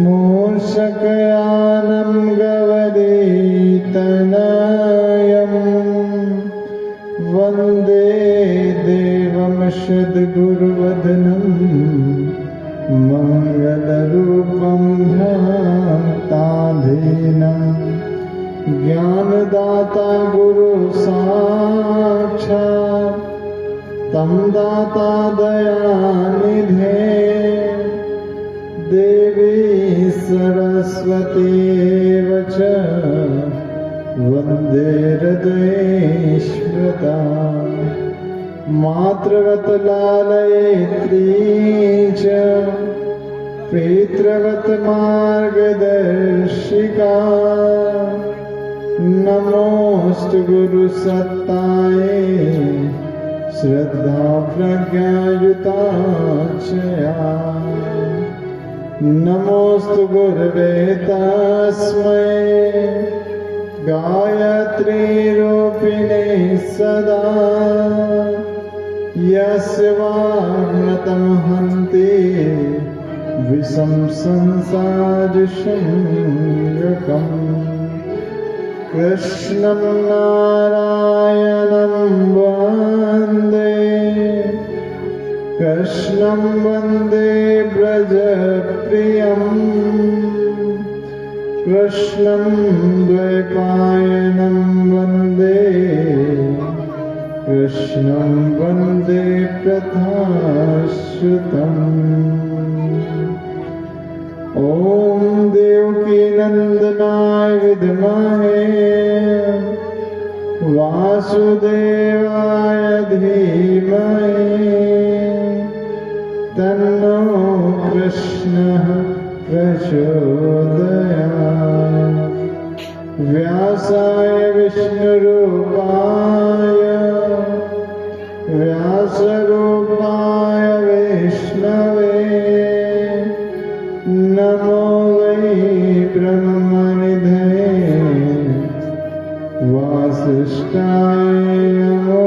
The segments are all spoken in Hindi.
मूषकयानं गवरीतनयं वन्दे देवं सद्गुरुवदनं मङ्गलरूपं ध्याताधीनं ज्ञानदाता गुरु साक्षात् तं दाता दयानिधे देवी सरस्वती च वन्दे हृदयेश्वता मातृवत् लालयित्री च पितृवत् मार्गदर्शिका नमोऽस्तु गुरुसत्तायै श्रद्धा प्रज्ञायुताक्षया नमोऽस्तु गुरवे तस्मै गायत्री रूपिणे सदा यस्य वाग्मतं हन्ति विषं संसारशङ्कम् कृष्णं नारायणं वन्दे कृष्णं वन्दे व्रजप्रियं कृष्णं द्वैपायनं वन्दे कृष्णं वन्दे प्रथाश्रुतम् ॐ देवकीनन्दनाय विद्महे वासुदेवाय धीमहि तन्नो कृष्णः प्रचोदयात् व्यासाय विष्णुरूपाय व्यासरूपाय विष्णवे नमो वै ब्रह्मनिधये वासिष्ठाय नमो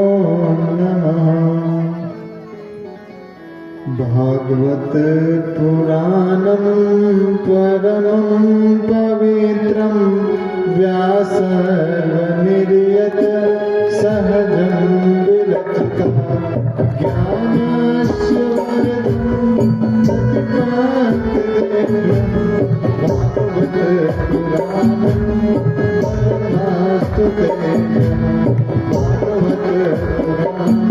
नमः। भागवत पुराणं परमं पवित्रं व्यासर्वनिर्यत सहजं विरचितं ज्ञानस्य वरदं प्रतिपादयन् भागवत पुराणं परमास्तु तेजः भागवत पुराणं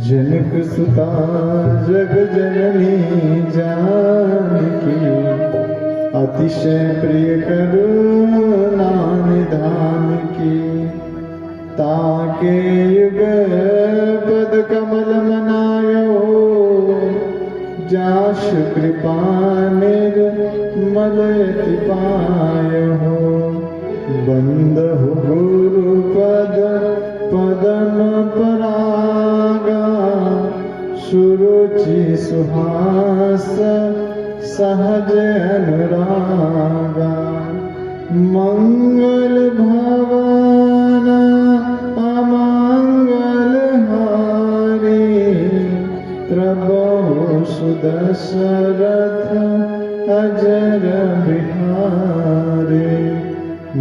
जनक सुता जग जननी जानकी अतिशय प्रिय करुणा निधान की ताके युग पद कमल मनायो जाशु कृपा निर्मलयति पायो बंदहु गुरु पद पदम परागा सुरुचि सुहास सहज अनुरागा मंगल भवन अमंगल हारी प्रभु सुदशरथ अजर बिहारी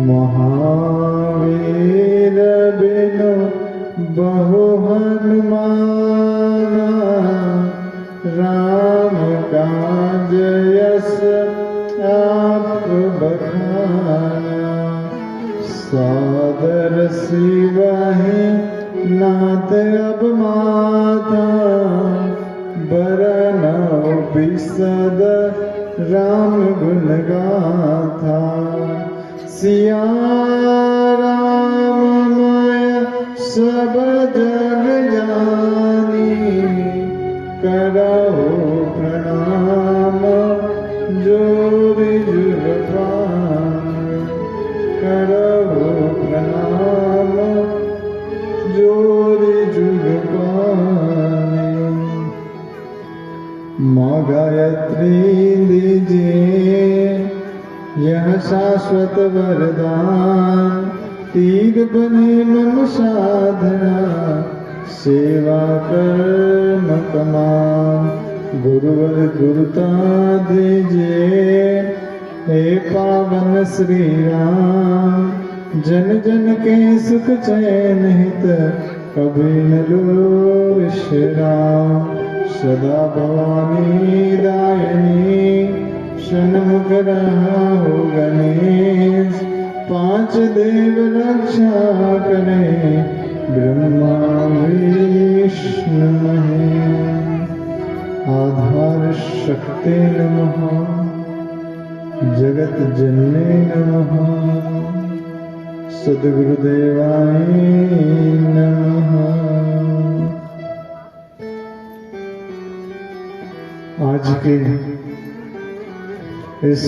महावीर बिनु बहु हनुमाना राम काज यस आप बखाना सादर सिवाहि नाथ अब माथा बरनौ बिसद राम गुण गाथा सिया राममय सब जग जानी करहु प्रणाम जोर जुग करहु प्रणाम जोर जुग माँ गायत्री दीजिए यह शाश्वत वरदान तीर बने मम साधना सेवा कर्म कमान, गुरुवर गुरुता दीजिए। हे पावन श्री राम, जन जन के सुख चैन हित, कभी न लो विश्राम। सदा भवानी दायिनी, षण्मुख रहो गणेश। पांच देव रक्षा करें, ब्रह्मा विष्णु महेश। आधार शक्ति नमः, जगत जननी नमः, सद्गुरुदेवाय नमः। आज के इस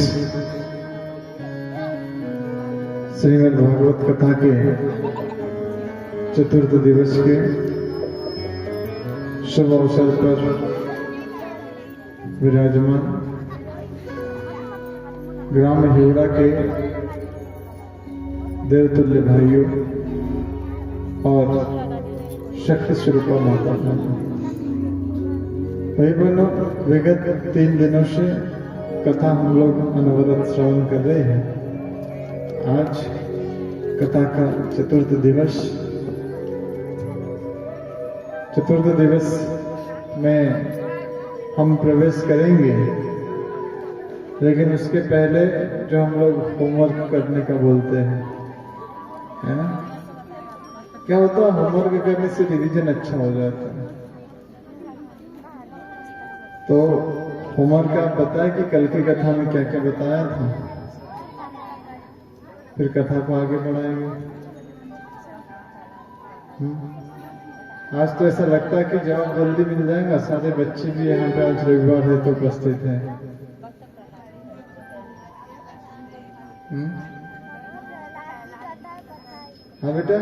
श्रीमद् भागवत कथा के चतुर्थ दिवस के शुभ अवसर पर विराजमान ग्राम हिवड़ा के देवतुल्य भाइयों और शक्ति स्वरूपा माता भाई बहनों, विगत 3 दिनों से कथा हम लोग अनवरत श्रवण कर रहे हैं। आज कथा का चतुर्थ दिवस में हम प्रवेश करेंगे, लेकिन उसके पहले जो हम लोग होमवर्क करने का बोलते हैं, है ना? क्या होता है, होमवर्क करने से रिवीजन अच्छा हो जाता है। तो होमवर्क आप बताएं कि कल की कथा में क्या क्या बताया था, फिर कथा को आगे बढ़ाएंगे। आज तो ऐसा लगता है कि जवाब जल्दी मिल जाएगा। सारे बच्चे भी यहाँ पे आज रविवार है तो उपस्थित हैं। हाँ बेटा,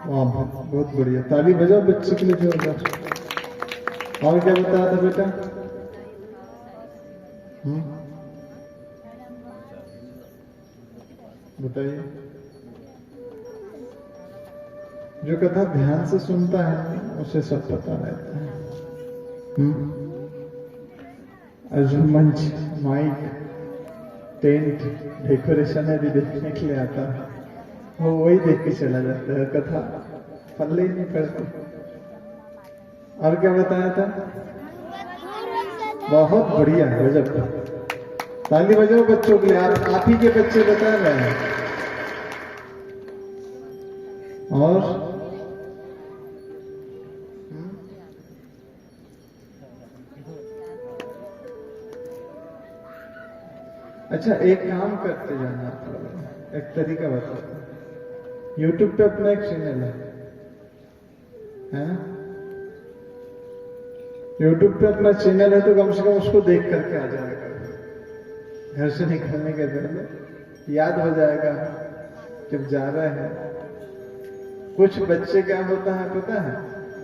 वाह बहुत बढ़िया, ताली बजाओ बच्चे के लिए जोरदार। और क्या बताया था बेटा? बताइए। जो कथा ध्यान से सुनता है उसे सब पता रहता है। और जो मंच, माइक, टेंट, डेकोरेशन है भी देखने के लिए आता है, वो वही देख के चला जाता है, कथा पल्ले ही नहीं पड़ती। और क्या बताया था? बहुत बढ़िया, गजब। ताली बजाओ बच्चों के लिए, आप ही के बच्चे बता रहे हैं। और अच्छा, एक काम करते जाना, एक तरीका बताता। YouTube पे अपना एक चैनल है ना? YouTube पे अपना चैनल है तो कम से कम उसको देख करके आ जाएगा। घर से निकलने के पहले याद हो जाएगा जब जा रहे हैं। कुछ बच्चे क्या होता है पता है,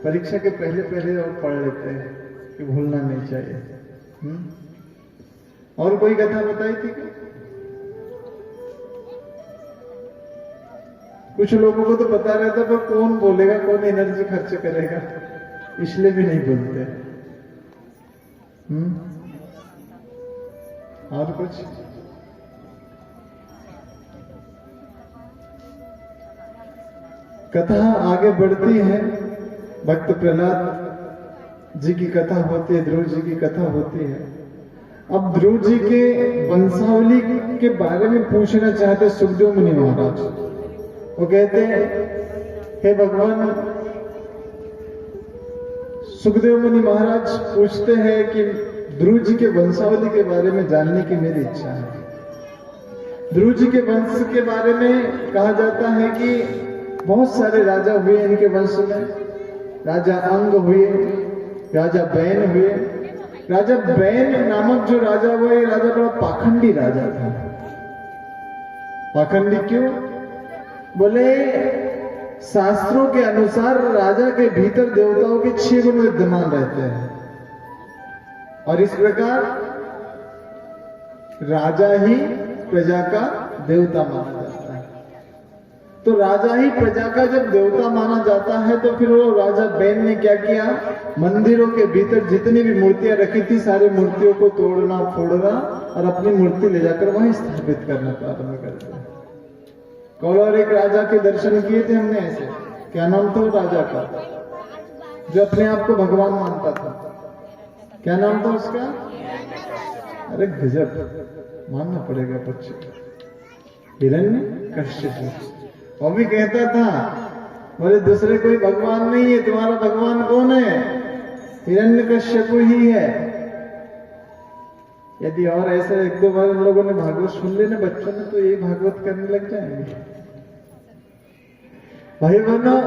परीक्षा के पहले वो पढ़ लेते हैं कि भूलना नहीं चाहिए। और कोई कथा बताई थी क्या? कुछ लोगों को तो पता रहता पर कौन बोलेगा, कौन एनर्जी खर्च करेगा, इसलिए भी नहीं बोलते। और कुछ? कथा आगे बढ़ती है। भक्त प्रहलाद जी की कथा होती है, ध्रुव जी की कथा होती है। अब ध्रुव जी के वंशावली के बारे में पूछना चाहते सुखदेव मुनि महाराज। वो कहते हैं, हे भगवान, सुखदेव मुनि महाराज पूछते हैं कि ध्रुव जी के वंशावली के बारे में जानने की मेरी इच्छा है। ध्रुव जी के वंश के बारे में कहा जाता है कि बहुत सारे राजा हुए इनके वंश में। राजा अंग हुए, राजा बैन हुए। राजा बैन नामक जो राजा हुए, राजा बड़ा पाखंडी राजा था। पाखंडी क्यों? बोले शास्त्रों के अनुसार राजा के भीतर देवताओं के 6 गुण विद्यमान रहते हैं और इस प्रकार राजा ही प्रजा का देवता माना जाता है। तो राजा ही प्रजा का जब देवता माना जाता है, तो फिर वो राजा बैन ने क्या किया, मंदिरों के भीतर जितनी भी मूर्तियां रखी थी सारी मूर्तियों को तोड़ना फोड़ना और अपनी मूर्ति ले जाकर वहीं स्थापित करना प्रारंभ कर दिया। कल और एक राजा के दर्शन किए थे हमने ऐसे, क्या नाम था राजा का जो अपने आप को भगवान मानता था, क्या नाम था उसका? अरे गजब, मानना पड़ेगा बच्चे, हिरण्यकश्यप। वो भी कहता था बोले दूसरे कोई भगवान नहीं है, तुम्हारा भगवान कौन है? हिरण्यकश्यप ही है। यदि और ऐसे एक दो बार उन लोगों ने भागवत सुन लेना बच्चों ने, तो यही भागवत करने लग जाएंगे। भाई बहनों,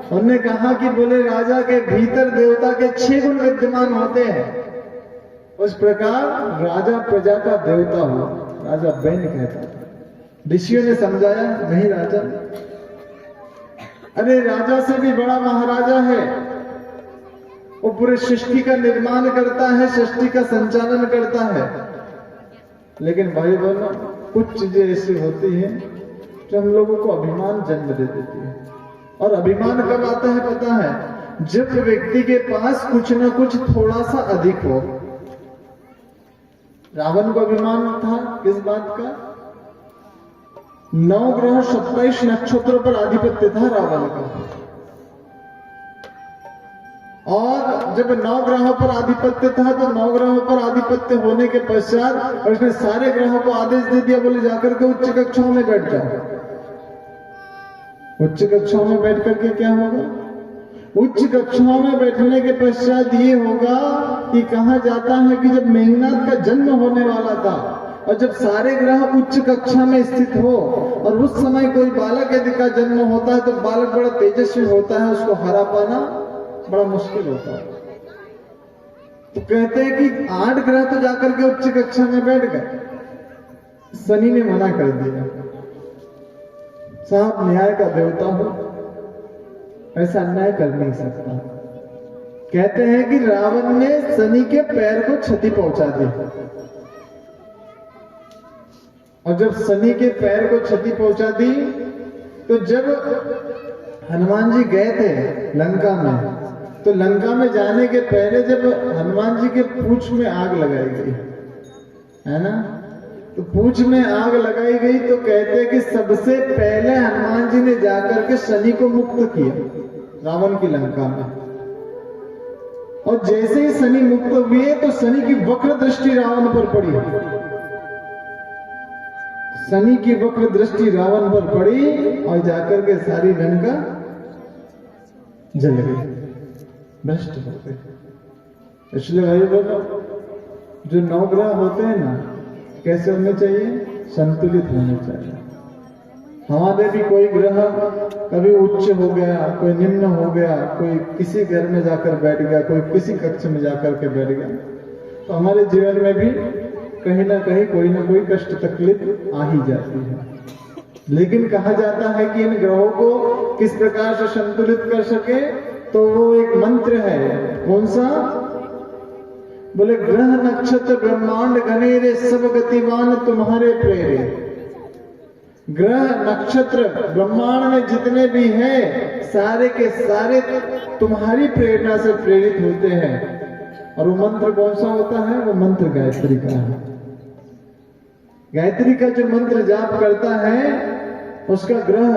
उन्होंने कहा कि बोले राजा के भीतर देवता के 6 गुण विद्यमान होते हैं, उस प्रकार राजा प्रजा का देवता हुआ। राजा बैन कहता था। ऋषियों ने समझाया नहीं राजा, अरे राजा से भी बड़ा महाराजा है, वो पूरे सृष्टि का निर्माण करता है, सृष्टि का संचालन करता है। लेकिन भाई बहनों, कुछ चीजें ऐसी होती हैं जो हम लोगों को अभिमान जन्म दे देती है। और अभिमान कब आता है पता है? जब व्यक्ति के पास कुछ ना कुछ थोड़ा सा अधिक हो। रावण को अभिमान था किस बात का? 9 ग्रह 27 नक्षत्रों पर आधिपत्य था रावण का। और जब 9 ग्रहों पर आधिपत्य था, तो 9 ग्रहों पर आधिपत्य होने के पश्चात उसने सारे ग्रहों को आदेश दे दिया, बोले जाकर के उच्च कक्षाओं में बैठ जाओ। उच्च कक्षाओं में बैठ करके क्या होगा? उच्च कक्षाओं में बैठने के पश्चात ये होगा कि कहा जाता है कि जब मेघनाथ का जन्म होने वाला था और जब सारे ग्रह उच्च कक्षा में स्थित हो और उस समय कोई बालक यदि का जन्म होता है, तो बालक बड़ा तेजस्वी होता है, उसको हरा पाना बड़ा मुश्किल होता है। तो कहते हैं कि 8 ग्रह तो जाकर के उच्च कक्षा में बैठ गए। शनि ने मना कर दिया, साहब न्याय का देवता हो, ऐसा अन्याय कर नहीं सकता। कहते हैं कि रावण ने शनि के पैर को क्षति पहुंचा दी। और जब शनि के पैर को क्षति पहुंचा दी, तो जब हनुमान जी गए थे लंका में, तो लंका में जाने के पहले जब हनुमान जी के पूंछ में आग लगाई गई, है ना, तो पूंछ में आग लगाई गई, तो कहते हैं कि सबसे पहले हनुमान जी ने जाकर के शनि को मुक्त किया रावण की लंका में। और जैसे ही शनि मुक्त हुए, तो शनि की वक्र दृष्टि रावण पर पड़ी। शनि की वक्र दृष्टि रावण पर पड़ी और जाकर के सारी लंका जल गई, भ्रष्ट हो गई। इसलिए भाई बोलो, जो 9 ग्रह होते हैं ना, कैसे होने चाहिए? संतुलित होने चाहिए। हमारे भी कोई ग्रह कभी उच्च हो गया, कोई निम्न हो गया, कोई किसी घर में जाकर बैठ गया, कोई किसी कक्ष में जाकर के बैठ गया, तो हमारे जीवन में भी कहीं ना कहीं कोई ना कोई कष्ट तकलीफ आ ही जाती है। लेकिन कहा जाता है कि इन ग्रहों को किस प्रकार से संतुलित कर सके, तो वो एक मंत्र है। कौन सा? बोले ग्रह नक्षत्र ब्रह्मांड घनेरे सब गतिवान तुम्हारे प्रेरे। ग्रह नक्षत्र ब्रह्मांड में जितने भी हैं, सारे के सारे तुम्हारी प्रेरणा से प्रेरित होते हैं। और वो मंत्र कौन सा होता है? वो मंत्र गायत्री का है। गायत्री का जो मंत्र जाप करता है, उसका ग्रह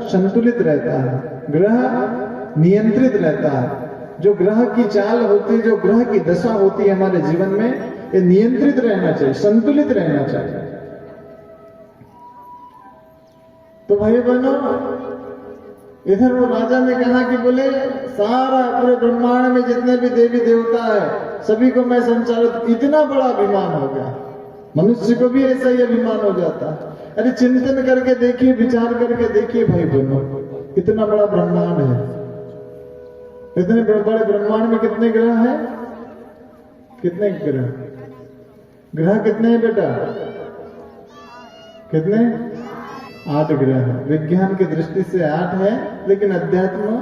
संतुलित रहता है, ग्रह नियंत्रित रहता है। जो ग्रह की चाल होती है, जो ग्रह की दशा होती है हमारे जीवन में, ये नियंत्रित रहना चाहिए, संतुलित रहना चाहिए। तो भाई बहनों, इधर वो राजा ने कहा कि बोले सारा पूरे ब्रह्मांड में जितने भी देवी देवता है, सभी को मैं संचालित। इतना बड़ा अभिमान हो गया, मनुष्य को भी ऐसा ही अभिमान हो जाता है। अरे चिंतन करके देखिए, विचार करके देखिए भाई बहनों, कितना बड़ा ब्रह्मांड है। इतने बड़े ब्रह्मांड में कितने ग्रह हैं? कितने ग्रह? ग्रह कितने हैं बेटा? कितने? 8 ग्रह है। विज्ञान की दृष्टि से 8 है, लेकिन अध्यात्म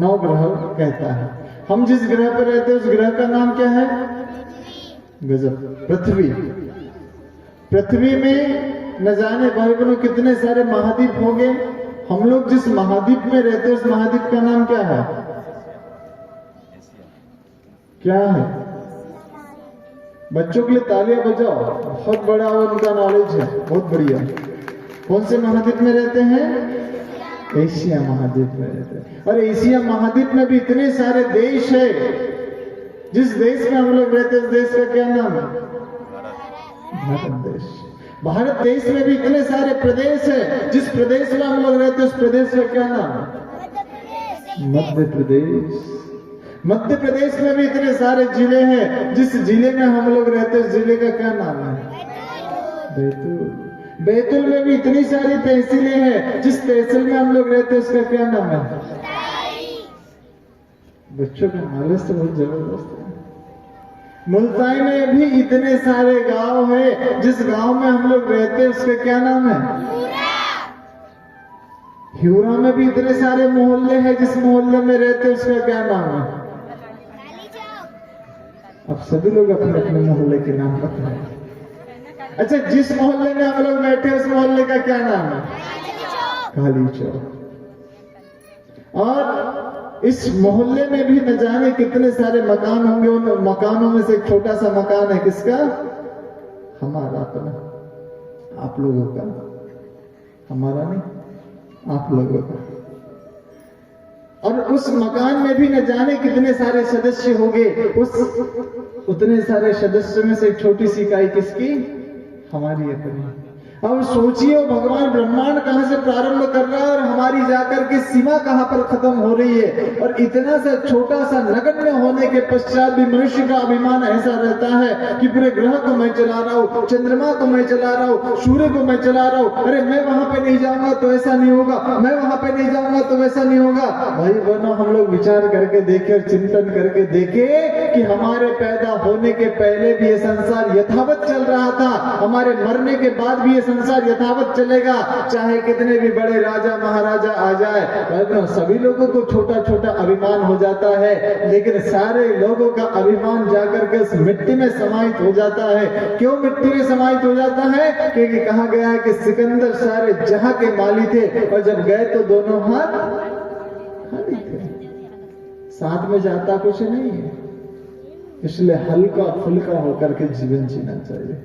9 ग्रह कहता है। हम जिस ग्रह पर रहते हैं उस ग्रह का नाम क्या है? गजब, पृथ्वी। पृथ्वी में न जाने भाई बहनों कितने सारे महाद्वीप होंगे, हम लोग जिस महाद्वीप में रहते हैं उस महाद्वीप का नाम क्या है? क्या है? बच्चों के लिए तालियां बजाओ, बहुत बड़ा उनका नॉलेज है, बहुत बढ़िया। कौन से महाद्वीप में रहते हैं? एशिया महाद्वीप में रहते हैं। और एशिया महाद्वीप में भी इतने सारे देश है। जिस देश में हम लोग रहते हैं उस देश का क्या नाम है? भारत देश। भारत देश में भी इतने सारे प्रदेश है। जिस प्रदेश में हम लोग रहते हैं उस प्रदेश का क्या नाम है? मध्य प्रदेश। मध्य प्रदेश में भी इतने सारे जिले हैं। जिस जिले में हम लोग रहते हैं उस जिले का क्या नाम है? बैतूल। बैतूल में भी इतनी सारी तहसीलें हैं। जिस तहसील में हम लोग रहते हैं उसका क्या नाम है? बच्चों का नॉलेज तो बहुत जबरदस्त है। मुल्ताई में भी इतने सारे गांव है। जिस गांव में हम लोग रहते हैं उसका क्या नाम है? ह्यूरा में भी इतने सारे मोहल्ले हैं। जिस मोहल्ले में रहते हैं उसका क्या नाम है? अब सभी लोग अपने अपने मोहल्ले के नाम पता है। अच्छा, जिस मोहल्ले में हम लोग बैठे उस मोहल्ले का क्या नाम है? काली चौक। और इस मोहल्ले में भी न जाने कितने सारे मकान होंगे। उन मकानों में से एक छोटा सा मकान है किसका? हमारा अपना, आप लोगों का। हमारा नहीं, आप लोगों का। और उस मकान में भी न जाने कितने सारे सदस्य होंगे। उतने सारे सदस्यों में से एक छोटी सी इकाई किसकी? हमारी अपनी। अब सोचिए भगवान ब्रह्मांड कहां से प्रारंभ कर रहा है और हमारी जाकर के सीमा कहां पर खत्म हो रही है। और इतना सा छोटा सा नगण्य होने के पश्चात भी मनुष्य का अभिमान ऐसा रहता है कि पूरे ग्रह को मैं चला रहा हूं, चंद्रमा को मैं चला रहा हूं, सूर्य को मैं चला रहा हूं। अरे मैं वहां पे नहीं जाऊंगा तो ऐसा नहीं होगा, मैं वहां पे नहीं जाऊंगा तो वैसा नहीं होगा। भाई बहनों, हम लोग विचार करके देखे, चिंतन करके देखे कि हमारे पैदा होने के पहले भी ये संसार यथावत चल रहा था, हमारे मरने के बाद भी ये संसार यथावत चलेगा। चाहे कितने भी बड़े राजा महाराजा आ जाए, सभी लोगों को छोटा छोटा अभिमान हो जाता है, लेकिन सारे लोगों का अभिमान जाकर के उस मिट्टी में समाहित हो जाता है। क्यों मिट्टी में समाहित हो जाता है? क्योंकि कहा गया है कि सिकंदर सारे जहां के माली थे और जब गए तो दोनों हाथ खाली थे, साथ में जाता कुछ नहीं है। इसलिए हल्का फुल्का होकर के जीवन जीना चाहिए।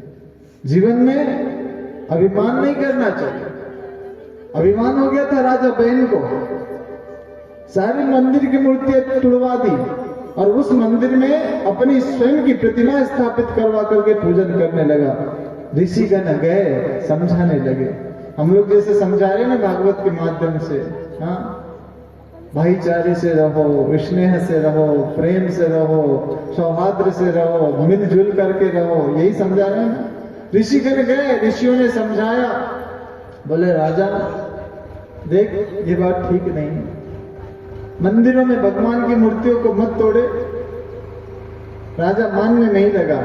जीवन में अभिमान नहीं करना चाहिए। अभिमान हो गया था राजा बहन को, सारी मंदिर की मूर्तियां तुड़वा दी और उस मंदिर में अपनी स्वयं की प्रतिमा स्थापित करवा करके पूजन करने लगा। ऋषिगण गए, समझाने लगे। हम लोग जैसे समझा रहे ना भागवत के माध्यम से, हाँ, भाईचारे से रहो, स्नेह से रहो, प्रेम से रहो, सौहार्द से रहो, मिलजुल करके रहो, यही समझा रहे हैं ना। ऋषिगण गए, ऋषियों ने समझाया, बोले राजा देख ये बात ठीक नहीं है, मंदिरों में भगवान की मूर्तियों को मत तोड़े। राजा मानने नहीं लगा।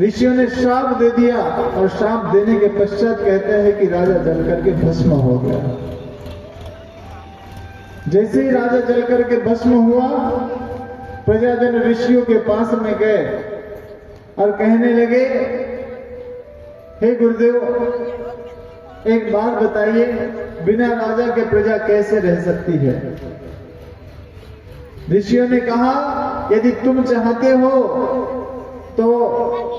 ऋषियों ने श्राप दे दिया और श्राप देने के पश्चात कहते हैं कि राजा जल करके भस्म हो गया। जैसे ही राजा जल करके भस्म हुआ, प्रजाजन ऋषियों के पास में गए और कहने लगे, हे गुरुदेव एक बात बताइए, बिना राजा के प्रजा कैसे रह सकती है? ऋषियों ने कहा, यदि तुम चाहते हो तो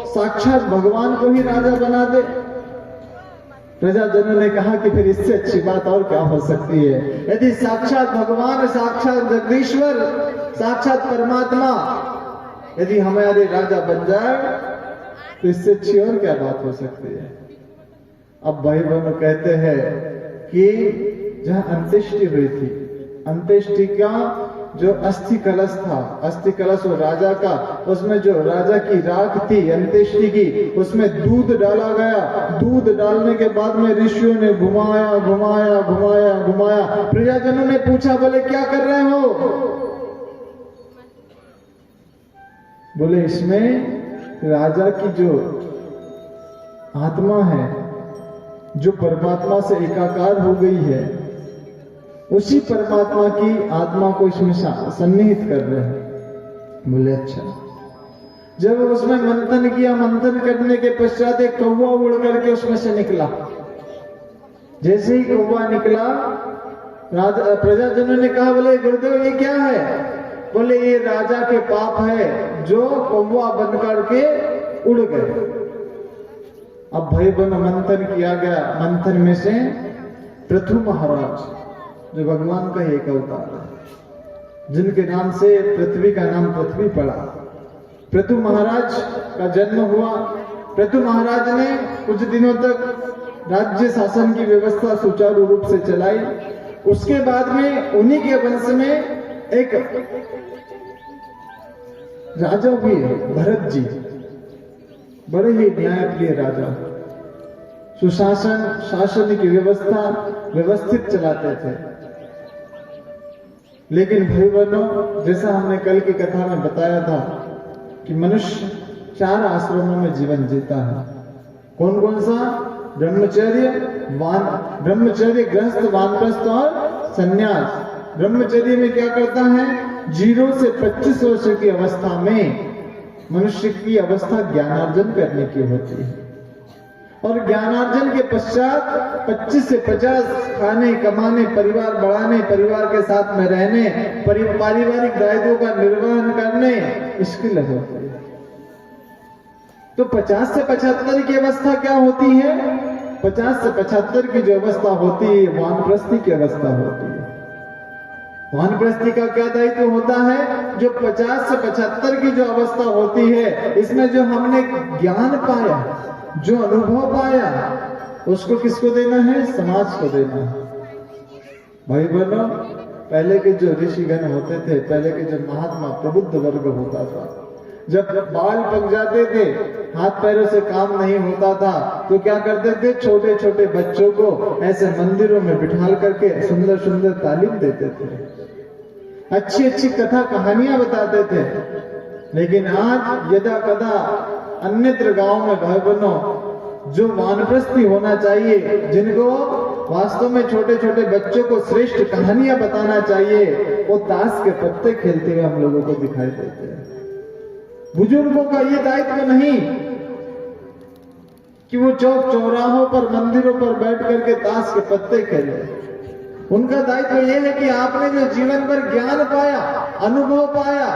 साक्षात भगवान को ही राजा बना दे। प्रजाजनों ने कहा कि फिर इससे अच्छी बात और क्या हो सकती है? यदि साक्षात भगवान, साक्षात जगदीश्वर, साक्षात परमात्मा यदि हमारे राजा बन जाए तो इससे अच्छी और क्या बात हो सकती है? अब भाई बहनों कहते हैं कि जहां अंत्येष्टि हुई थी, अंत्येष्टि का जो अस्थि कलश था, अस्थि कलश वो राजा का, उसमें जो राजा की राख थी अंत्येष्टि की, उसमें दूध डाला गया। दूध डालने के बाद में ऋषियों ने घुमाया घुमाया घुमाया घुमाया। प्रजाजनों ने पूछा, बोले क्या कर रहे हो? बोले इसमें राजा की जो आत्मा है, जो परमात्मा से एकाकार हो गई है, उसी परमात्मा की आत्मा को इसमें सन्निहित कर रहे हैं। बोले अच्छा। जब उसमें मंथन किया, मंथन करने के पश्चात एक कौवा उड़ करके उसमें से निकला। जैसे ही कौवा निकला प्रजाजनों ने कहा, बोले गुरुदेव ये क्या है? बोले ये राजा के पाप है जो कौवा बन करके उड़ गए। अब भाई बहनों मंथन किया गया, मंथन में से पृथु महाराज जो भगवान का एक अवतार है, जिनके नाम से पृथ्वी का नाम पृथ्वी पड़ा, पृथु महाराज का जन्म हुआ। पृथु महाराज ने कुछ दिनों तक राज्य शासन की व्यवस्था सुचारू रूप से चलाई। उसके बाद में उन्हीं के वंश में एक राजा हुए, भरत जी, बड़े ही न्यायप्रिय राजा, सुशासन शासन की व्यवस्था व्यवस्थित चलाते थे। लेकिन भाई बहनों, जैसा हमने कल की कथा में बताया था कि मनुष्य 4 आश्रमों में जीवन जीता है। कौन कौन सा? ब्रह्मचर्य, ब्रह्मचर्य, गृहस्थ, वानप्रस्थ और संन्यास। ब्रह्मचर्य में क्या करता है? 0 से 25 वर्ष की अवस्था में मनुष्य की अवस्था ज्ञानार्जन करने की होती है, और ज्ञानार्जन के पश्चात 25 से 50 खाने, कमाने, परिवार बढ़ाने, परिवार के साथ में रहने, पारिवारिक दायित्वों का निर्वहन करने, इसकी लग होती है। तो 50 से 75 की अवस्था क्या होती है? 50 से 75 की जो अवस्था होती है वानप्रस्थी की अवस्था होती है। वानप्रस्थी का क्या दायित्व होता है? जो 50 से 75 की जो अवस्था होती है, इसमें जो हमने ज्ञान पाया, जो अनुभव पाया, उसको किसको देना है? समाज को देना है। भाई बहनों, पहले के जो ऋषिगण होते थे, पहले के जो महात्मा प्रबुद्ध वर्ग होता था, जब बाल पक जाते थे, हाथ पैरों से काम नहीं होता था, तो क्या करते थे? छोटे छोटे बच्चों को ऐसे मंदिरों में बिठा करके सुंदर सुंदर तालीम देते थे, अच्छी अच्छी कथा कहानियां बताते थे। लेकिन आज यदा कदा अन्यत्र गांव में भाई बहनों जो वानप्रस्थी होना चाहिए, जिनको वास्तव में छोटे छोटे बच्चों को श्रेष्ठ कहानियां बताना चाहिए, वो ताश के पत्ते खेलते हुए हम लोगों को दिखाई देते हैं। बुजुर्गों का ये दायित्व नहीं कि वो चौक चौराहों पर, मंदिरों पर बैठ करके ताश के पत्ते खेले। उनका दायित्व ये है कि आपने जो जीवन भर ज्ञान पाया, अनुभव पाया,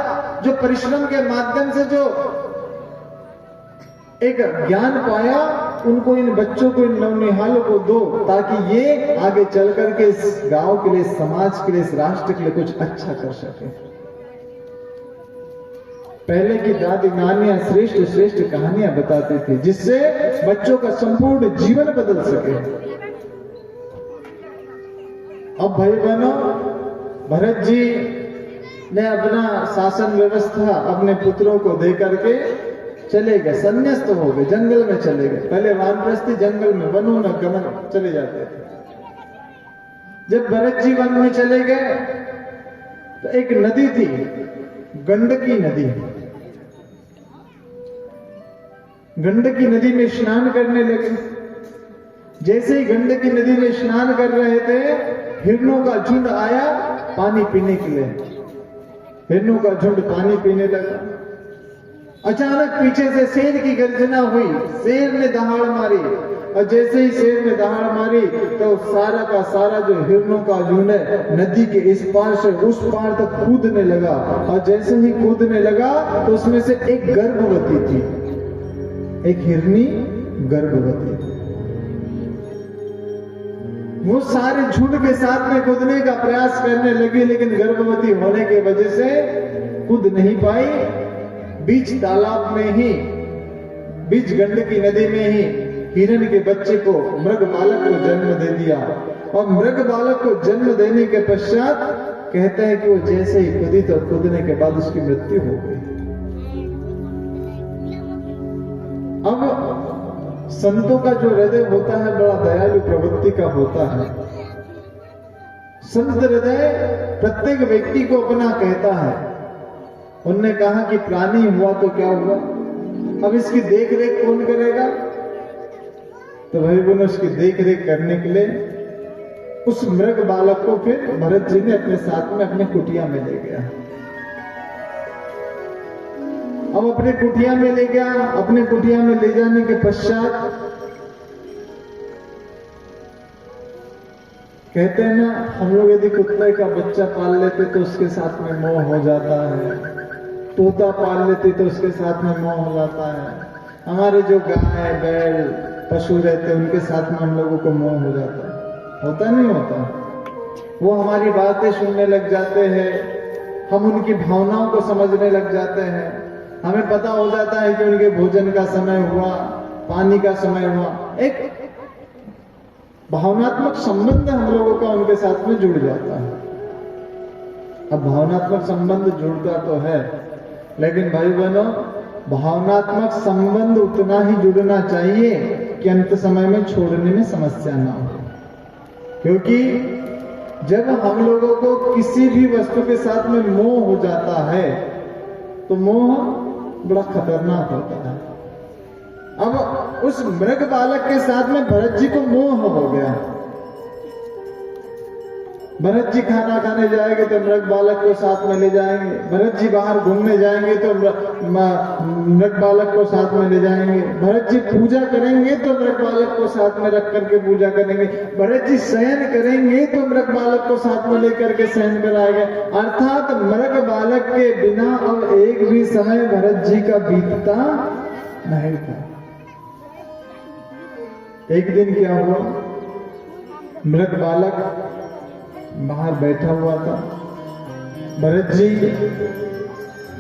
जो परिश्रम के माध्यम से जो एक ज्ञान पाया, उनको, इन बच्चों को, इन नवनिहालों को दो, ताकि ये आगे चल करके इस गांव के लिए, समाज के लिए, इस राष्ट्र के लिए कुछ अच्छा कर सके। पहले की दादी नानियां श्रेष्ठ श्रेष्ठ कहानियां बताती थी, जिससे बच्चों का संपूर्ण जीवन बदल सके। अब भाई बहनों, भरत जी ने अपना शासन व्यवस्था अपने पुत्रों को दे करके चले गए, संन्यास्त हो गए, जंगल में चले गए। पहले वानप्रस्थी जंगल में, वनों में गमन चले जाते थे। जब भरत जी वन में चले गए तो एक नदी थी, गंडकी नदी। गंडकी नदी में स्नान करने लगे। जैसे ही गंडकी नदी में स्नान कर रहे थे, हिरणों का झुंड आया पानी पीने के लिए। हिरणों का झुंड पानी पीने लगा। अचानक पीछे से शेर की गर्जना हुई, शेर ने दहाड़ मारी, और जैसे ही शेर ने दहाड़ मारी तो सारा का सारा जो हिरणों का झुंड है नदी के इस पार से उस पार तक कूदने लगा। और जैसे ही कूदने लगा तो उसमें से एक गर्भवती थी, एक हिरनी गर्भवती। वो सारे झुंड के साथ में कूदने का प्रयास करने लगी, लेकिन गर्भवती होने की वजह से कूद नहीं पाई। बीच तालाब में ही, बीच गंडकी नदी में ही हिरण के बच्चे को, मृग बालक को जन्म दे दिया। और मृग बालक को जन्म देने के पश्चात कहते हैं कि वो जैसे ही कूदी तो कूदने के बाद उसकी मृत्यु हो गई। अब संतों का जो हृदय होता है बड़ा दयालु प्रवृत्ति का होता है। संत हृदय प्रत्येक व्यक्ति को अपना कहता है। उनने कहा कि प्राणी हुआ तो क्या हुआ, अब इसकी देख रेख कौन करेगा? तो भाई बहनों, उसकी देख रेख करने के लिए उस मृग बालक को फिर भरत जी ने अपने साथ में अपने कुटिया में ले गया। अब अपने कुटिया में ले गया। अपने कुटिया में ले जाने के पश्चात कहते हैं ना, हम लोग यदि कुत्ते का बच्चा पाल लेते तो उसके साथ में मोह हो जाता है, तोता पाल लेते तो उसके साथ में मोह हो जाता है, हमारे जो गाय बैल पशु रहते उनके साथ में हम लोगों को मोह हो जाता है। होता नहीं होता? वो हमारी बातें सुनने लग जाते हैं, हम उनकी भावनाओं को समझने लग जाते हैं, हमें पता हो जाता है कि उनके भोजन का समय हुआ, पानी का समय हुआ, एक भावनात्मक संबंध हम लोगों का उनके साथ में जुड़ जाता है। अब भावनात्मक संबंध जुड़ता तो है, लेकिन भाई बहनों, भावनात्मक संबंध उतना ही जुड़ना चाहिए कि अंत समय में छोड़ने में समस्या ना हो। क्योंकि जब हम लोगों को किसी भी वस्तु के साथ में मोह हो जाता है तो मोह बड़ा खतरनाक होता है। अब उस मृग बालक के साथ में भरत जी को मोह हो गया। भरत जी खाना खाने जाएंगे तो मृग बालक को साथ में ले जाएंगे, भरत जी बाहर घूमने जाएंगे तो मृग बालक को साथ में ले जाएंगे, भरत जी पूजा करेंगे तो मृग बालक को साथ में रख करके पूजा करेंगे, भरत जी शयन करेंगे तो मृग बालक को साथ में लेकर के शयन कराएंगे। अर्थात मृग बालक के बिना अब एक भी समय भरत जी का बीतता नहीं था। एक दिन क्या हुआ, मृग बालक बाहर बैठा हुआ था, भरत जी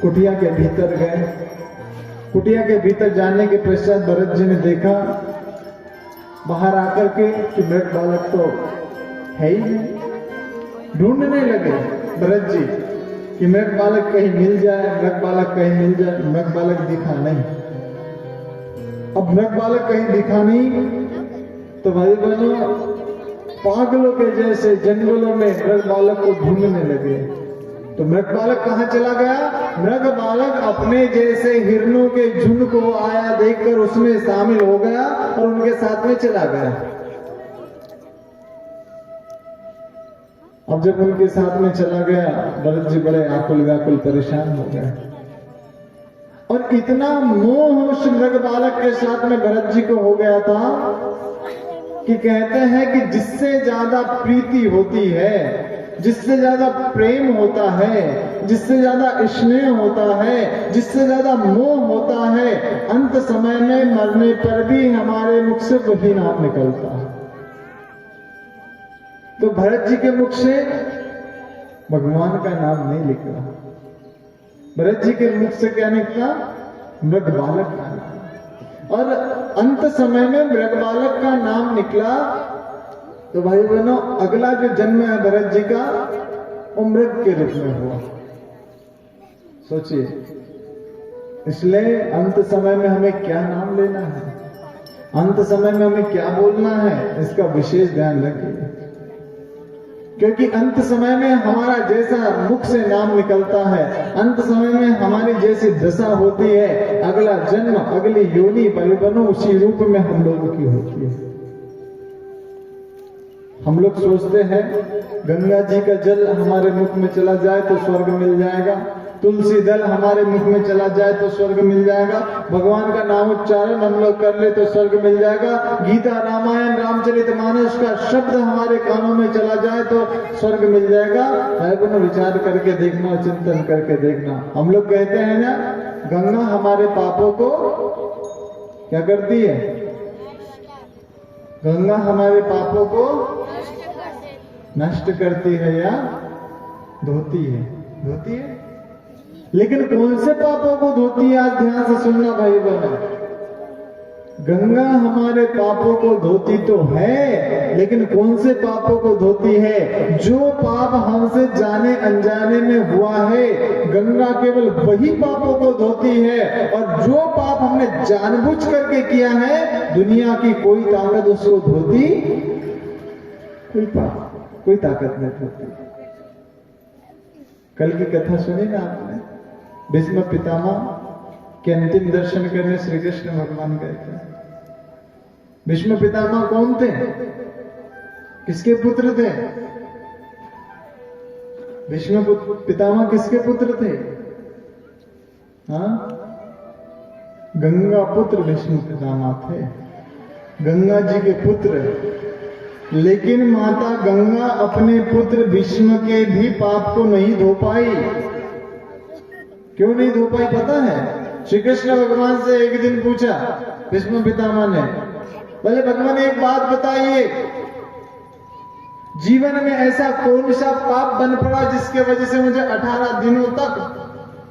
कुटिया के भीतर गए। कुटिया के भीतर जाने के पश्चात भरत जी ने देखा बाहर आकर के कि मृग बालक तो है ही नहीं। ढूंढने लगे भरत जी कि मृग बालक कहीं मिल जाए, मृग बालक कहीं मिल जाए, मृग बालक दिखा नहीं। अब मृग बालक कहीं दिखा नहीं तो भाई बहनों, पागलों के जैसे जंगलों में मृग बालक को ढूंढने लगे। तो मृग बालक कहां चला गया? मृग बालक अपने जैसे हिरणों के झुंड को आया देखकर उसमें शामिल हो गया और उनके साथ में चला गया। अब जब उनके साथ में चला गया, भरत जी बड़े आकुल व्याकुल परेशान हो गए और इतना मोह उस मृग बालक के साथ में भरत जी को हो गया था कि कहते हैं कि जिससे ज्यादा प्रीति होती है, जिससे ज्यादा प्रेम होता है, जिससे ज्यादा स्नेह होता है, जिससे ज्यादा मोह होता है, अंत समय में मरने पर भी हमारे मुख से वही नाम निकलता है। तो भरत जी के मुख से भगवान का नाम नहीं निकला, भरत जी के मुख से क्या निकला? मृग बालक का नाम। और अंत समय में मृग बालक का नाम निकला। तो भाई बहनों, अगला जो जन्म है भरत जी का, वो मृग के रूप में हुआ। सोचिए, इसलिए अंत समय में हमें क्या नाम लेना है, अंत समय में हमें क्या बोलना है, इसका विशेष ध्यान रखिए। क्योंकि अंत समय में हमारा जैसा मुख से नाम निकलता है, अंत समय में हमारी जैसी दशा होती है, अगला जन्म, अगली योनि भाई बहनों उसी रूप में हम लोगों की होती है। हम लोग सोचते हैं गंगा जी का जल हमारे मुख में चला जाए तो स्वर्ग मिल जाएगा, तुलसी दल हमारे मुख में चला जाए तो स्वर्ग मिल जाएगा, भगवान का नाम उच्चारण हम लोग कर ले तो स्वर्ग मिल जाएगा, गीता रामायण रामचरितमानस का शब्द हमारे कानों में चला जाए तो स्वर्ग मिल जाएगा। है बनो, विचार करके देखना, चिंतन करके देखना। हम लोग कहते हैं ना, गंगा हमारे पापों को क्या करती है? गंगा हमारे पापों को नष्ट करती है या धोती है? धोती है। लेकिन कौन से पापों को धोती है? आज ध्यान से सुनना भाई बहन, गंगा हमारे पापों को धोती तो है, लेकिन कौन से पापों को धोती है? जो पाप हमसे जाने अनजाने में हुआ है, गंगा केवल वही पापों को धोती है। और जो पाप हमने जानबूझ करके किया है, दुनिया की कोई ताकत उसको धोती, कोई पाप, कोई ताकत नहीं धोती। कल की कथा सुनी ना आपने, भीष्म पितामह के अंतिम दर्शन करने श्री कृष्ण भगवान गए थे। भीष्म पितामह कौन थे? किसके पुत्र थे? भीष्म पितामह किसके पुत्र थे? हाँ, गंगा पुत्र भीष्म पितामह थे। गंगा जी के पुत्र लेकिन माता गंगा अपने पुत्र भीष्म के भी पाप को नहीं धो पाई। क्यों नहीं धो पाई पता है? श्री कृष्ण भगवान से एक दिन पूछा भीष्म पितामह ने, बोले भगवान एक बात बताइए, जीवन में ऐसा कौन सा पाप बन पड़ा जिसके वजह से मुझे 18 दिनों तक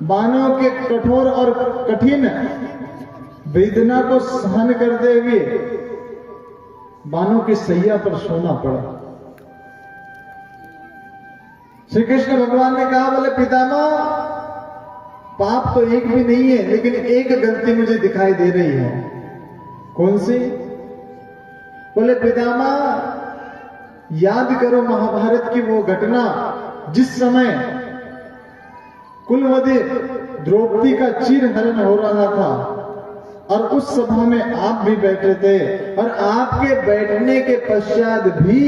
बाणों के कठोर और कठिन वेदना को सहन करते हुए बाणों की सैया पर सोना पड़ा? श्री कृष्ण भगवान ने कहा, बोले पितामह पाप तो एक भी नहीं है, लेकिन एक गलती मुझे दिखाई दे रही है। कौन सी? बोले पितामह याद करो महाभारत की वो घटना जिस समय कुलवधि द्रौपदी का चीरहरण हो रहा था और उस सभा में आप भी बैठे थे, और आपके बैठने के पश्चात भी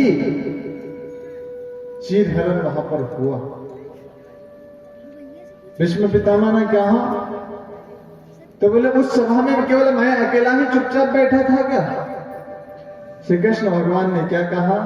चीरहरण वहां पर हुआ। भीष्म पितामह ने कहा, तो बोले उस सभा में केवल मैं अकेला ही चुपचाप बैठा था क्या? श्री कृष्ण भगवान ने क्या कहा?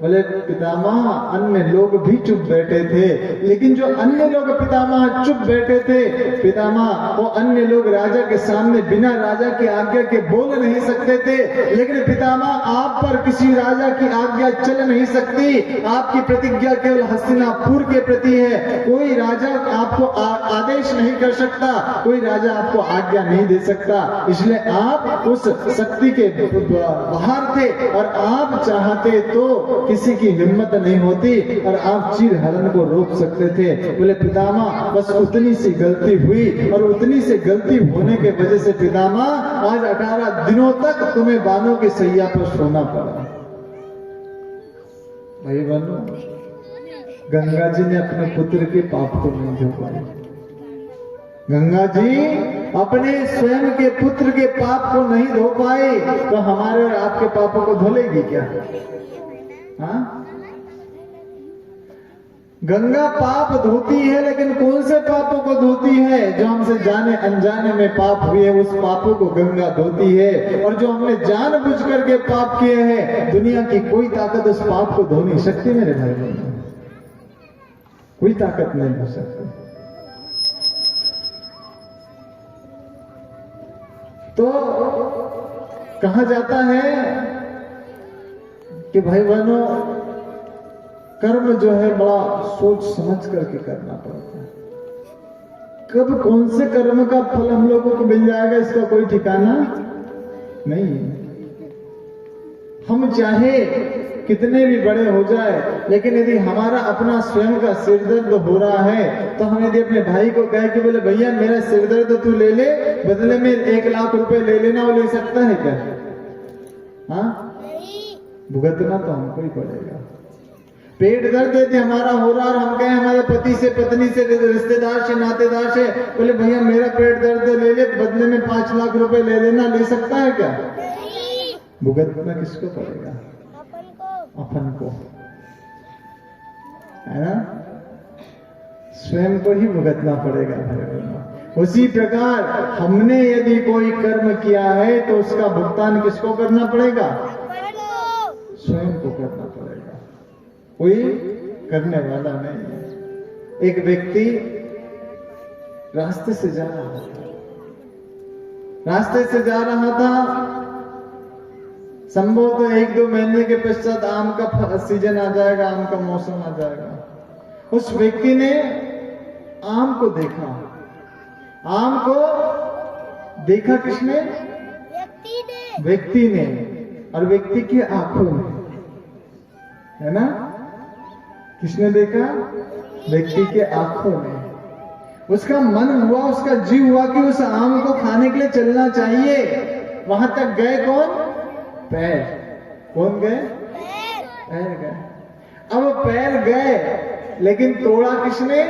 बोले पितामह अन्य लोग भी चुप बैठे थे, लेकिन जो अन्य लोग पितामह चुप बैठे थे, पितामह वो अन्य लोग राजा के सामने बिना राजा की आज्ञा के बोल नहीं सकते थे, लेकिन पितामह आप पर किसी राजा की आज्ञा चल नहीं सकती। आपकी प्रतिज्ञा केवल हस्तिनापुर के प्रति है, कोई राजा आपको आदेश नहीं कर सकता, कोई राजा आपको आज्ञा नहीं दे सकता। इसलिए आप उस शक्ति के बाहर थे और आप चाहते तो किसी की हिम्मत नहीं होती और आप चीरहरण को रोक सकते थे। बोले पितामह बस उतनी सी गलती हुई, और उतनी सी गलती होने के वजह से पितामह आज 18 दिनों तक तुम्हें बाणों की सैया पर सोना पड़ा। भाई बहनों, गंगा जी ने अपने पुत्र के पाप को नहीं धो पाए। गंगा जी अपने स्वयं के पुत्र के पाप को नहीं धो पाए, तो हमारे और आपके पापों को धो लेगी क्या? हाँ? गंगा पाप धोती है, लेकिन कौन से पापों को धोती है? जो हमसे जाने अनजाने में पाप हुए उस पापों को गंगा धोती है, और जो हमने जानबूझ करके पाप किए हैं, दुनिया की कोई ताकत उस पाप को धो नहीं सकती। मेरे भाई बहनों, कोई ताकत नहीं धो सकती। तो कहा जाता है कि भाई बहनों, कर्म जो है बड़ा सोच समझ करके करना पड़ता है। कब कौन से कर्म का फल हम लोगों को मिल जाएगा इसका कोई ठिकाना नहीं है। हम चाहे कितने भी बड़े हो जाए, लेकिन यदि हमारा अपना स्वयं का सिरदर्द हो रहा है, तो हम यदि अपने भाई को कहे कि बोले भैया मेरा सिरदर्द तू ले ले, बदले में 1 लाख रुपए ले लेना, वो ले सकता है क्या? हाँ, भुगतना तो हमको ही पड़ेगा। पेट दर्द यदि हमारा हो रहा और हम कहें हमारे पति से, पत्नी से, रिश्तेदार से, नातेदार से, बोले भैया मेरा पेट दर्द ले ले, बदले में 5 लाख रुपए ले लेना, ले सकता है क्या? भुगतना किसको पड़ेगा? अपन को, है ना? स्वयं को ही भुगतना पड़ेगा। उसी प्रकार हमने यदि कोई कर्म किया है तो उसका भुगतान किसको करना पड़ेगा? स्वयं को करना पड़ेगा, कोई करने वाला नहीं है। एक व्यक्ति रास्ते से जा रहा था, संभवतः 1-2 महीने के पश्चात आम का सीजन आ जाएगा, आम का मौसम आ जाएगा। उस व्यक्ति ने आम को देखा। आम को देखा किसने? व्यक्ति ने, और व्यक्ति की आंखों में, है ना? किसने देखा? व्यक्ति के आंखों में। उसका मन हुआ, उसका जीव हुआ कि उस आम को खाने के लिए चलना चाहिए। वहां तक गए कौन? पैर। कौन गए? पैर गए। अब पैर गए, लेकिन तोड़ा किसने?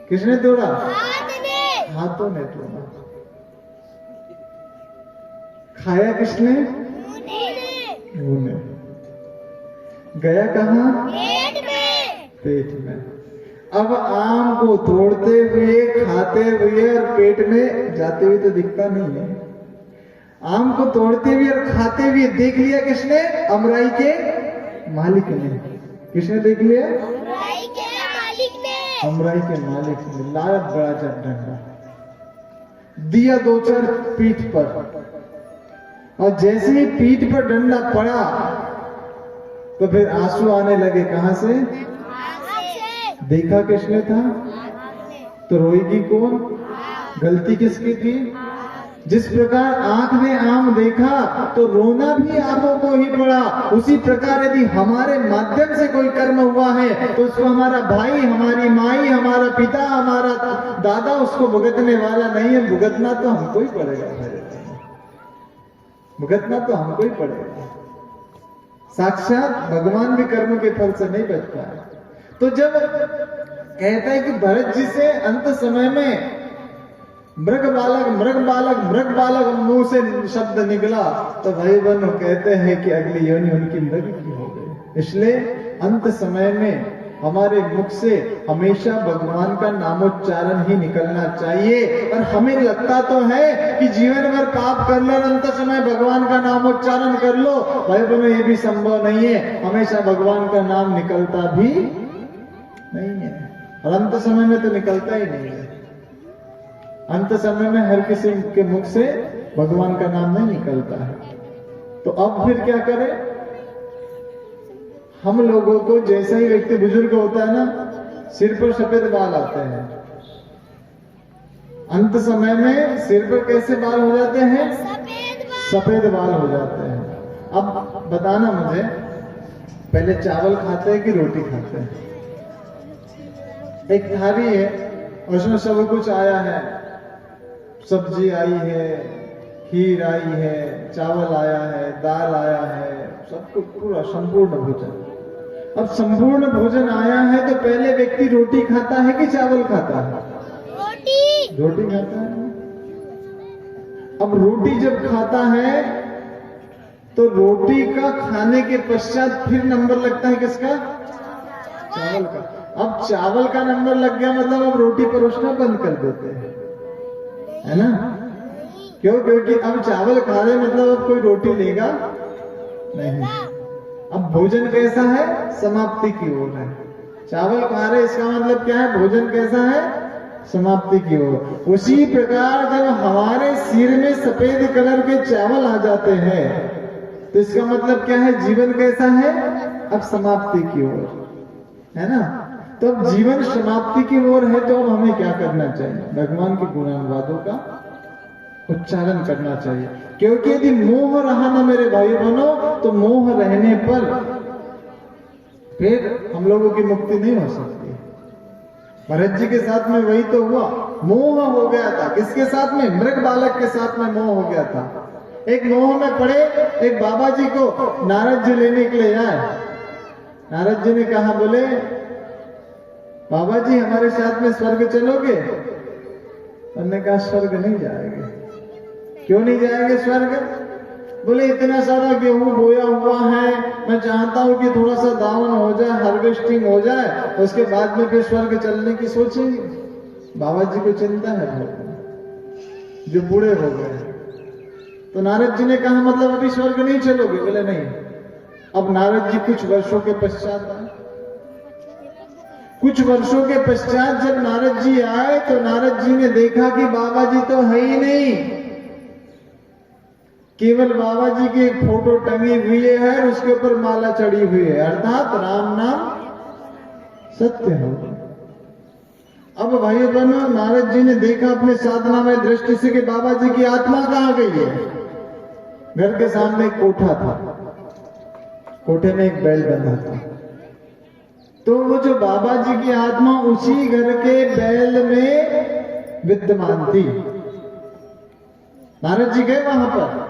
किसने तोड़ा? हाथों ने तोड़ा। खाया किसने? मुंह ने। गया कहां? पेट में। अब आम को तोड़ते हुए, खाते हुए और पेट में जाते हुए तो दिखता नहीं है। आम को तोड़ते हुए और खाते हुए देख लिया किसने? अमराई के मालिक ने। किसने देख लिया? अमराई के मालिक ने। अमराई के मालिक ने लाया बड़ा सा डंडा, दिया 2-4 पीठ पर, और जैसे ही पीठ पर डंडा पड़ा तो फिर आंसू आने लगे। कहां से? देखा किसने था? तो रोएगी कौन? गलती किसकी थी? जिस प्रकार आंख ने आम देखा तो रोना भी आंखों को ही पड़ा, उसी प्रकार यदि हमारे माध्यम से कोई कर्म हुआ है तो उसको हमारा भाई, हमारी माई, हमारा पिता, हमारा दादा उसको भुगतने वाला नहीं है। भुगतना तो हमको ही पड़ेगा, भुगतना तो हमको ही पड़ेगा। साक्षात भगवान भी कर्म के फल से नहीं बचता है। तो जब कहता है कि भरत जी से अंत समय में मृग बालक मुंह से शब्द निकला, तो भाई बहनों कहते हैं कि अगली योनि उनकी मृग की हो गई। इसलिए अंत समय में हमारे मुख से हमेशा भगवान का नामोच्चारण ही निकलना चाहिए। और हमें लगता तो है कि जीवन भर पाप कर लो और अंत समय भगवान का नामोच्चारण कर लो, भाई बहनों ये भी संभव नहीं है। हमेशा भगवान का नाम निकलता भी नहीं है, और अंत समय में तो निकलता ही नहीं है। अंत समय में हर किसी के मुख से भगवान का नाम नहीं निकलता है। तो अब फिर क्या करें? हम लोगों को जैसा ही व्यक्ति बुजुर्ग होता है ना, सिर पर सफेद बाल आते हैं। अंत समय में सिर पर कैसे बाल हो जाते हैं? सफेद बाल हो जाते हैं। अब बताना मुझे, पहले चावल खाते हैं कि रोटी खाते हैं? एक थाली है और उसमें सब कुछ आया है, सब्जी आई है, खीर आई है, चावल आया है, दाल आया है, सब कुछ पूरा संपूर्ण भोजन। अब संपूर्ण भोजन आया है तो पहले व्यक्ति रोटी खाता है कि चावल खाता है? रोटी खाता है। अब रोटी जब खाता है तो रोटी का खाने के पश्चात फिर नंबर लगता है किसका? चावल का। अब चावल का नंबर लग गया मतलब अब रोटी परोसना बंद कर देते हैं, है ना? क्यों? क्योंकि अब चावल खा रहे मतलब अब कोई रोटी लेगा नहीं। अब भोजन कैसा है? समाप्ति की ओर है। चावल खा रहे इसका मतलब क्या है? भोजन कैसा है? समाप्ति की ओर। उसी प्रकार जब हमारे सिर में सफेद कलर के चावल आ जाते हैं तो इसका मतलब क्या है? जीवन कैसा है? अब समाप्ति की ओर, है ना? तो अब जीवन समाप्ति की ओर है तो अब हमें क्या करना चाहिए? भगवान के गुणानुवादों का उच्चारण करना चाहिए। क्योंकि यदि मोह रहा ना मेरे भाई बहनों, तो मोह रहने पर फिर हम लोगों की मुक्ति नहीं हो सकती। भरत जी के साथ में वही तो हुआ, मोह हो गया था। किसके साथ में? मृग बालक के साथ में मोह हो गया था। एक मोह में पड़े एक बाबा जी को नारद जी लेने के लिए आए। नारद जी ने कहा, बोले बाबा जी हमारे साथ में स्वर्ग चलोगे? उन्होंने कहा स्वर्ग नहीं जाएंगे। क्यों नहीं जाएंगे स्वर्ग? बोले इतना सारा गेहूं बोया हुआ है, मैं चाहता हूं कि थोड़ा सा दावन हो जाए, हार्वेस्टिंग हो जाए, उसके बाद में फिर स्वर्ग चलने की सोचेंगे। बाबा जी को चिंता है जो बूढ़े हो गए। तो नारद जी ने कहा मतलब अभी स्वर्ग नहीं चलोगे? बोले नहीं। अब नारद जी कुछ वर्षों के पश्चात आए। कुछ वर्षों के पश्चात जब नारद जी आए तो नारद जी ने देखा कि बाबा जी तो है ही नहीं, केवल बाबा जी की एक फोटो टंगी हुई है और उसके ऊपर माला चढ़ी हुई है, अर्थात राम नाम सत्य है। अब भाई बहनों, नारद जी ने देखा अपने साधना में दृष्टि से कि बाबा जी की आत्मा कहां गई है। घर के सामने एक कोठा था, कोठे में एक बैल बंधा था। तो वो जो बाबा जी की आत्मा उसी घर के बैल में विद्यमान थी। नारद जी गए वहां पर,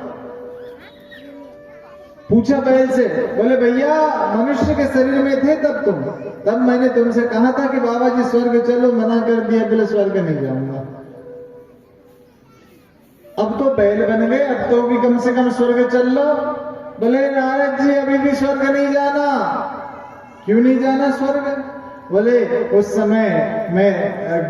पूछा बैल से, बोले भैया मनुष्य के शरीर में थे तब मैंने तुमसे कहा था कि बाबा जी स्वर्ग चलो, मना कर दिया। बोले स्वर्ग नहीं जाऊंगा। अब तो बैल बन गए, अब तो भी कम से कम स्वर्ग चल लो। बोले नारद जी अभी भी स्वर्ग नहीं जाना। क्यों नहीं जाना स्वर्ग? बोले उस समय मैं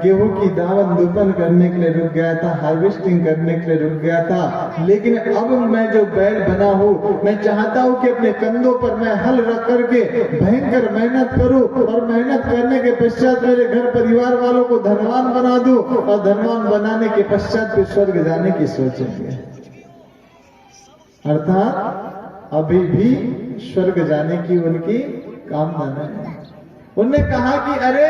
गेहूं की दावत दूपन करने के लिए रुक गया था, हार्वेस्टिंग करने के लिए रुक गया था, लेकिन अब मैं जो बैल बना हूँ, मैं चाहता हूँ कि अपने कंधों पर मैं हल रख करके भयंकर मेहनत करूं और मेहनत करने के पश्चात मेरे घर परिवार वालों को धनवान बना दूं और धनवान बनाने के पश्चात फिर स्वर्ग जाने की सोचेंगे। अर्थात अभी भी स्वर्ग जाने की उनकी कामना नहीं। उन्होंने कहा कि अरे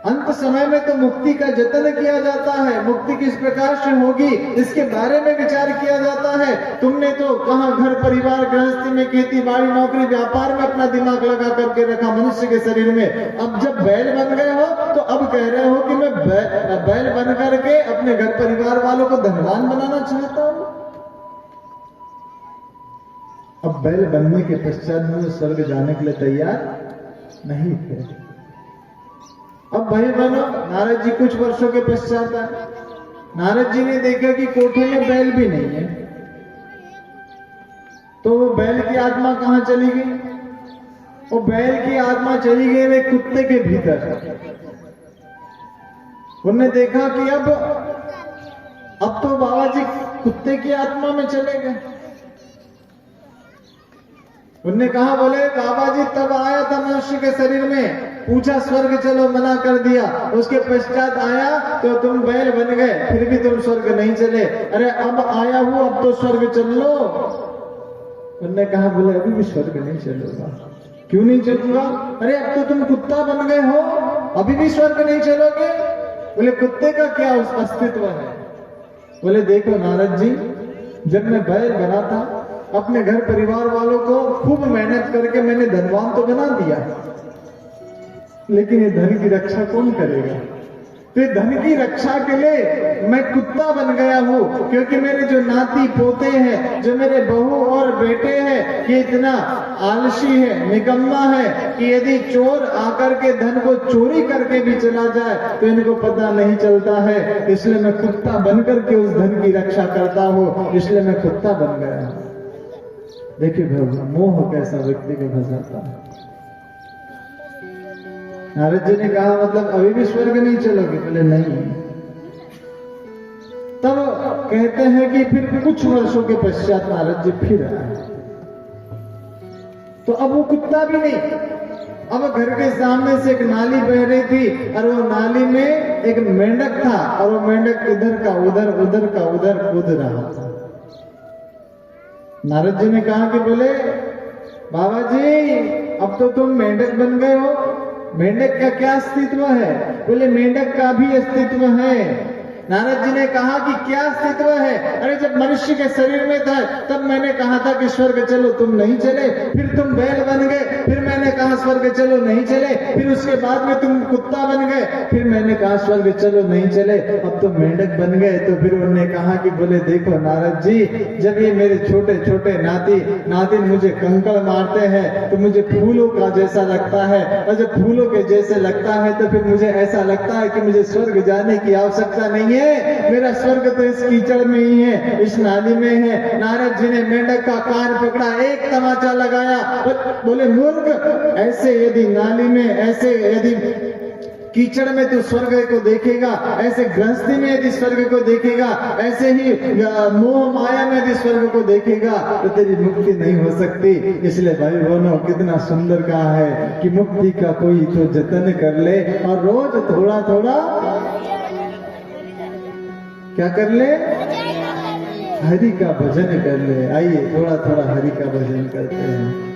अंत समय में तो मुक्ति का जतन किया जाता है, मुक्ति किस प्रकार से होगी इसके बारे में विचार किया जाता है। तुमने तो कहा घर परिवार गृहस्थी में, खेती बाड़ी नौकरी व्यापार में अपना दिमाग लगा करके रखा मनुष्य के शरीर में। अब जब बैल बन गए हो तो अब कह रहे हो कि मैं बैल बन करके अपने घर परिवार वालों को धनवान बनाना चाहता हूं। अब बैल बनने के पश्चात वो स्वर्ग जाने के लिए तैयार नहीं थे। अब भाई बनो, नारद जी कुछ वर्षों के पश्चात आए। नारद जी ने देखा कि कोठे में बैल भी नहीं है, तो वो बैल की आत्मा कहां चली गई? वो बैल की आत्मा चली गई वे कुत्ते के भीतर। उन्होंने देखा कि अब तो बाबा जी कुत्ते की आत्मा में चले गए। उनने कहा, बोले बाबा जी तब आया था मनुष्य के शरीर में, पूछा स्वर्ग चलो, मना कर दिया। उसके पश्चात आया तो तुम बैल बन गए, फिर भी तुम स्वर्ग नहीं चले। अरे अब आया हूं, अब तो स्वर्ग चल लो। उनने कहा, बोले अभी भी स्वर्ग नहीं चलूंगा। क्यों नहीं चलूंगा? अरे अब तो तुम कुत्ता बन गए हो, अभी भी स्वर्ग नहीं चलोगे? बोले कुत्ते का क्या अस्तित्व है? बोले देखो नारद जी, जब मैं बैल बना था अपने घर परिवार वालों को खूब मेहनत करके मैंने धनवान तो बना दिया, लेकिन ये धन की रक्षा कौन करेगा? तो धन की रक्षा के लिए मैं कुत्ता बन गया हूं, क्योंकि मेरे जो नाती पोते हैं, जो मेरे बहू और बेटे हैं, ये इतना आलसी है, निकम्मा है कि यदि चोर आकर के धन को चोरी करके भी चला जाए तो इनको पता नहीं चलता है। इसलिए मैं कुत्ता बनकर के उस धन की रक्षा करता हूं, इसलिए मैं कुत्ता बन गया हूं। देखिए भगवान, मोह कैसा व्यक्ति को फंसाता है। नारद जी ने कहा, मतलब अभी भी स्वर्ग नहीं चलोगे? बोले नहीं। तब कहते हैं कि फिर कुछ वर्षों के पश्चात नारद जी फिर आए, तो अब वो कुत्ता भी नहीं, अब घर के सामने से एक नाली बह रही थी और वो नाली में एक मेंढक था और वो मेंढक इधर का उधर, उधर का उधर कूद रहा था। नारद जी ने कहा कि बोले बाबा जी अब तो तुम मेंढक बन गए हो, मेंढक का क्या अस्तित्व है? बोले मेंढक का भी अस्तित्व है। नारद जी ने कहा कि क्या अस्तित्व है? अरे जब मनुष्य के शरीर में था तब मैंने कहा था कि स्वर्ग चलो, तुम नहीं चले, फिर तुम बैल बन गए, फिर मैंने कहा स्वर्ग चलो, नहीं चले, फिर उसके बाद में तुम कुत्ता बन गए, फिर मैंने कहा स्वर्ग चलो, नहीं चले, अब तो मेंढक बन गए। तो फिर उन्होंने कहा कि बोले देखो नारद जी, जब ये मेरे छोटे छोटे नातिन मुझे कंकड़ मारते हैं तो मुझे फूलों का जैसा लगता है, और जब फूलों के जैसे लगता है तो फिर मुझे ऐसा लगता है कि मुझे स्वर्ग जाने की आवश्यकता नहीं है, मेरा स्वर्ग तो इस कीचड़ में ही है, इस नाली में है। नारद जी ने मेंढक का कान पकड़ा, एक तमाचा लगाया, बोले मूर्ख, ऐसे यदि नाली में, ऐसे यदि कीचड़ में तू स्वर्ग को देखेगा, ऐसे गृहस्थी में यदि स्वर्ग को देखेगा, ऐसे ही मोह माया में यदि स्वर्ग को देखेगा तो तेरी मुक्ति नहीं हो सकती। इसलिए भाई बहनों, कितना सुंदर कहा है कि मुक्ति का कोई तो जतन कर ले और रोज थोड़ा थोड़ा क्या कर ले? हरि का भजन कर ले। आइए थोड़ा थोड़ा हरि का भजन करते हैं।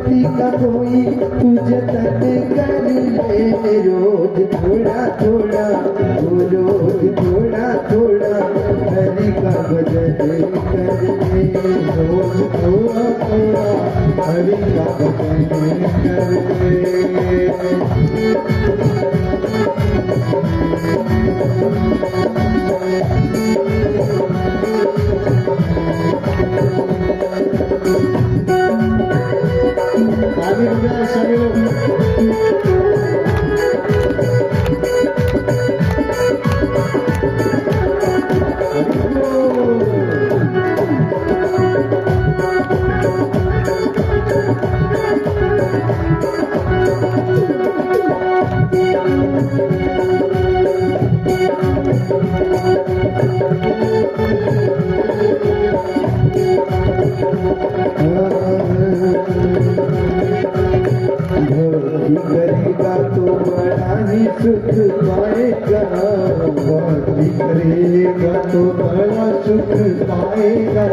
भक्ति का कोई तू जतन कर ले, रोज थोड़ा थोड़ा रोज थोड़ा थोड़ा हरि का भजन कर ले, रोज थोड़ा थोड़ा हरि का भजन कर ले। ताली बजाए सभी लोग। करेगा तो बड़ा ही सुख पाएगा, भक्ति करेगा तो बड़ा सुख पाएगा,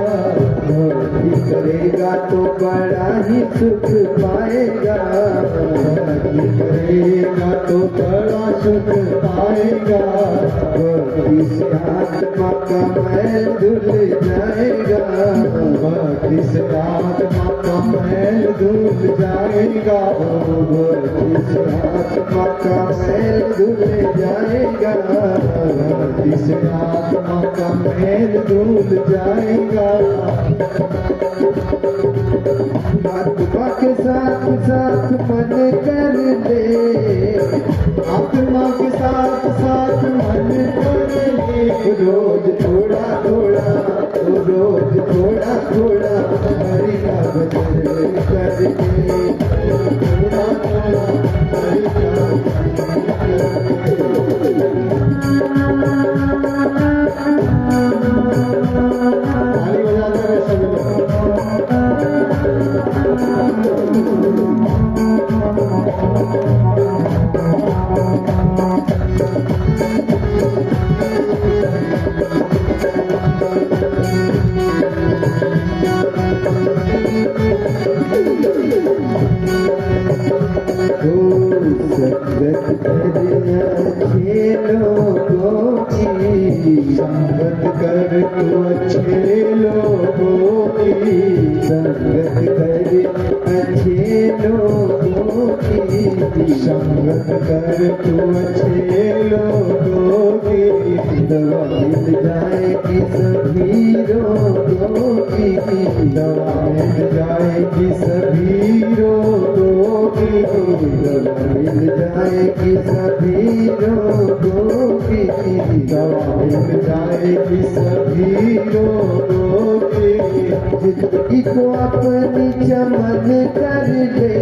भक्ति करेगा तो बड़ा ही सुख पाएगा, भक्ति करेगा तो बड़ा सुख पाएगा, भक्ति से आत्मा का मैल धुल जाएगा, भक्ति से आत्मा का मैल धुल जाएगा, भक्ति से आत्मा का मैल धुल जाएगा, भक्ति से आत्मा का मैल धुल जाएगा। आत्मा के साथ साथ मन कर ले, आत्मा के साथ साथ मन कर ले, रोज थोड़ा थोड़ा रोज थोड़ा थोड़ा हरि का भजन कर ले, थोड़ा थोड़ा हरि का भजन कर ले। ताली बजाते रहे सभी संगत कर अच्छे लोगों की, संगत कर तू अच्छे लोगों की, संगत कर अच्छे लोगों की, संगत कर तू अच्छे लोगों की, दवा मिल जाएगी सभी रोगों की, दवा मिल जाएगी सभी रोगों की, दवा मिल जाएगी सभी रोगों की, दवा मिल जाएगी सभी रोगों की। जिंदगी को अपनी चमन कर ले,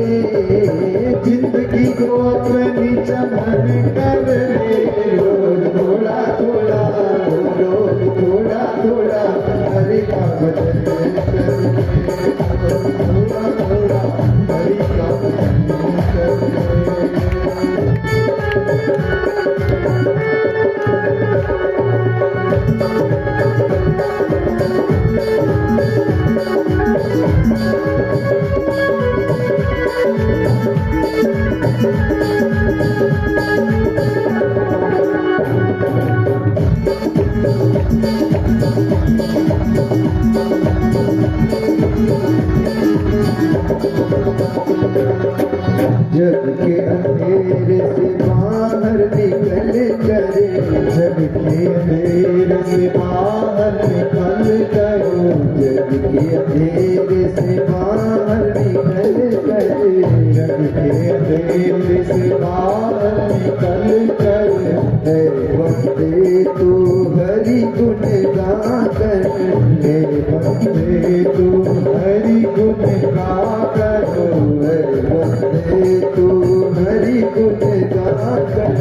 जिंदगी को अपनी चमन कर ले, रोज थोड़ा थोड़ा रोज थोड़ा थोड़ा हरि का भजन कर ले, थोड़ा थोड़ा हरि का भजन कर ले। जग के अंधेरे से बाहर निकल करे, जग के अंधेरे से बाहर निकल करो, जग के अंधेरे से बाहर निकल करे, जग के अंधेरे से बाहर निकल कर, है बंदे तू हरि गुण गाकर, हे बंदे तू हरि गुण गाकर, है बंदे तू हरि गुण गाकर,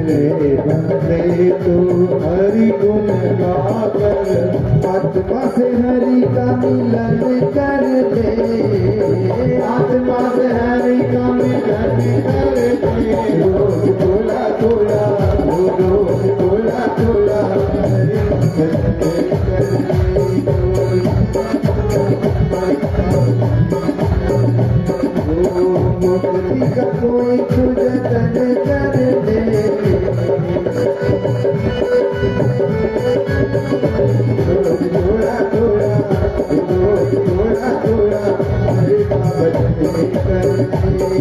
हे बंदे तू हरि गुण गाकर, आत्मा से हरि का मिलन कर ले, आत्मा से हरि का मिलन कर ले, रोज थोड़ा थोड़ा रोज थोड़ा थोड़ा हरि का भजन कर ले, रोज कर ले थोड़ा थोड़ा थोड़ा थोड़ा हरे का भजन कर ले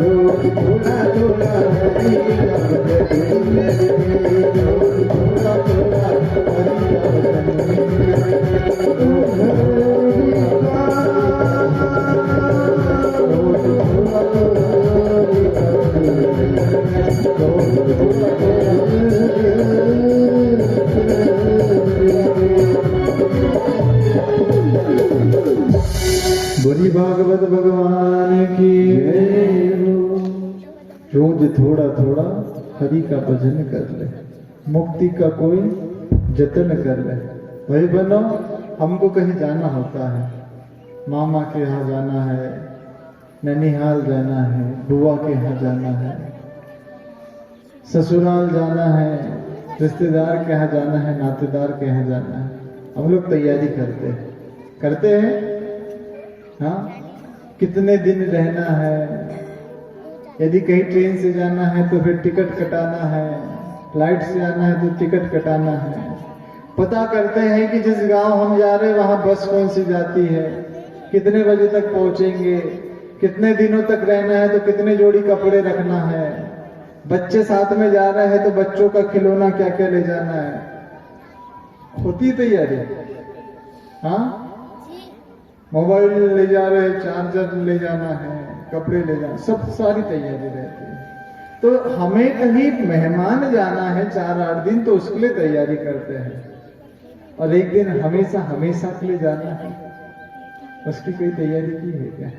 रोज थोड़ा थोड़ा हरि का भजन कर ले रोज थोड़ा थोड़ा हरि का बोली भागवत भगवान की जय हो। रोज थोड़ा थोड़ा हरि का भजन कर ले, मुक्ति का कोई जतन कर ले। भाई बनो, हमको कहीं जाना होता है, मामा के यहाँ जाना है, ननिहाल जाना है, बुआ के यहाँ जाना है, ससुराल जाना है, रिश्तेदार के यहाँ जाना है, नातेदार के यहाँ जाना है। हम लोग तैयारी करते हैं हाँ, कितने दिन रहना है, यदि कहीं ट्रेन से जाना है तो फिर टिकट कटाना है, फ्लाइट से आना है तो टिकट कटाना है। पता करते हैं कि जिस गांव हम जा रहे हैं वहां बस कौन सी जाती है, कितने बजे तक पहुंचेंगे, कितने दिनों तक रहना है तो कितने जोड़ी कपड़े रखना है, बच्चे साथ में जा रहे हैं तो बच्चों का खिलौना क्या क्या ले जाना है। होती तैयारी हाँ, मोबाइल ले जा रहे, चार्जर ले जाना है, कपड़े ले जाना, सब सारी तैयारी रहती है। तो हमें कहीं मेहमान जाना है 4-8 दिन तो उसके लिए तैयारी करते हैं, और एक दिन हमेशा हमेशा के लिए जाना है, उसकी कोई तैयारी की है क्या?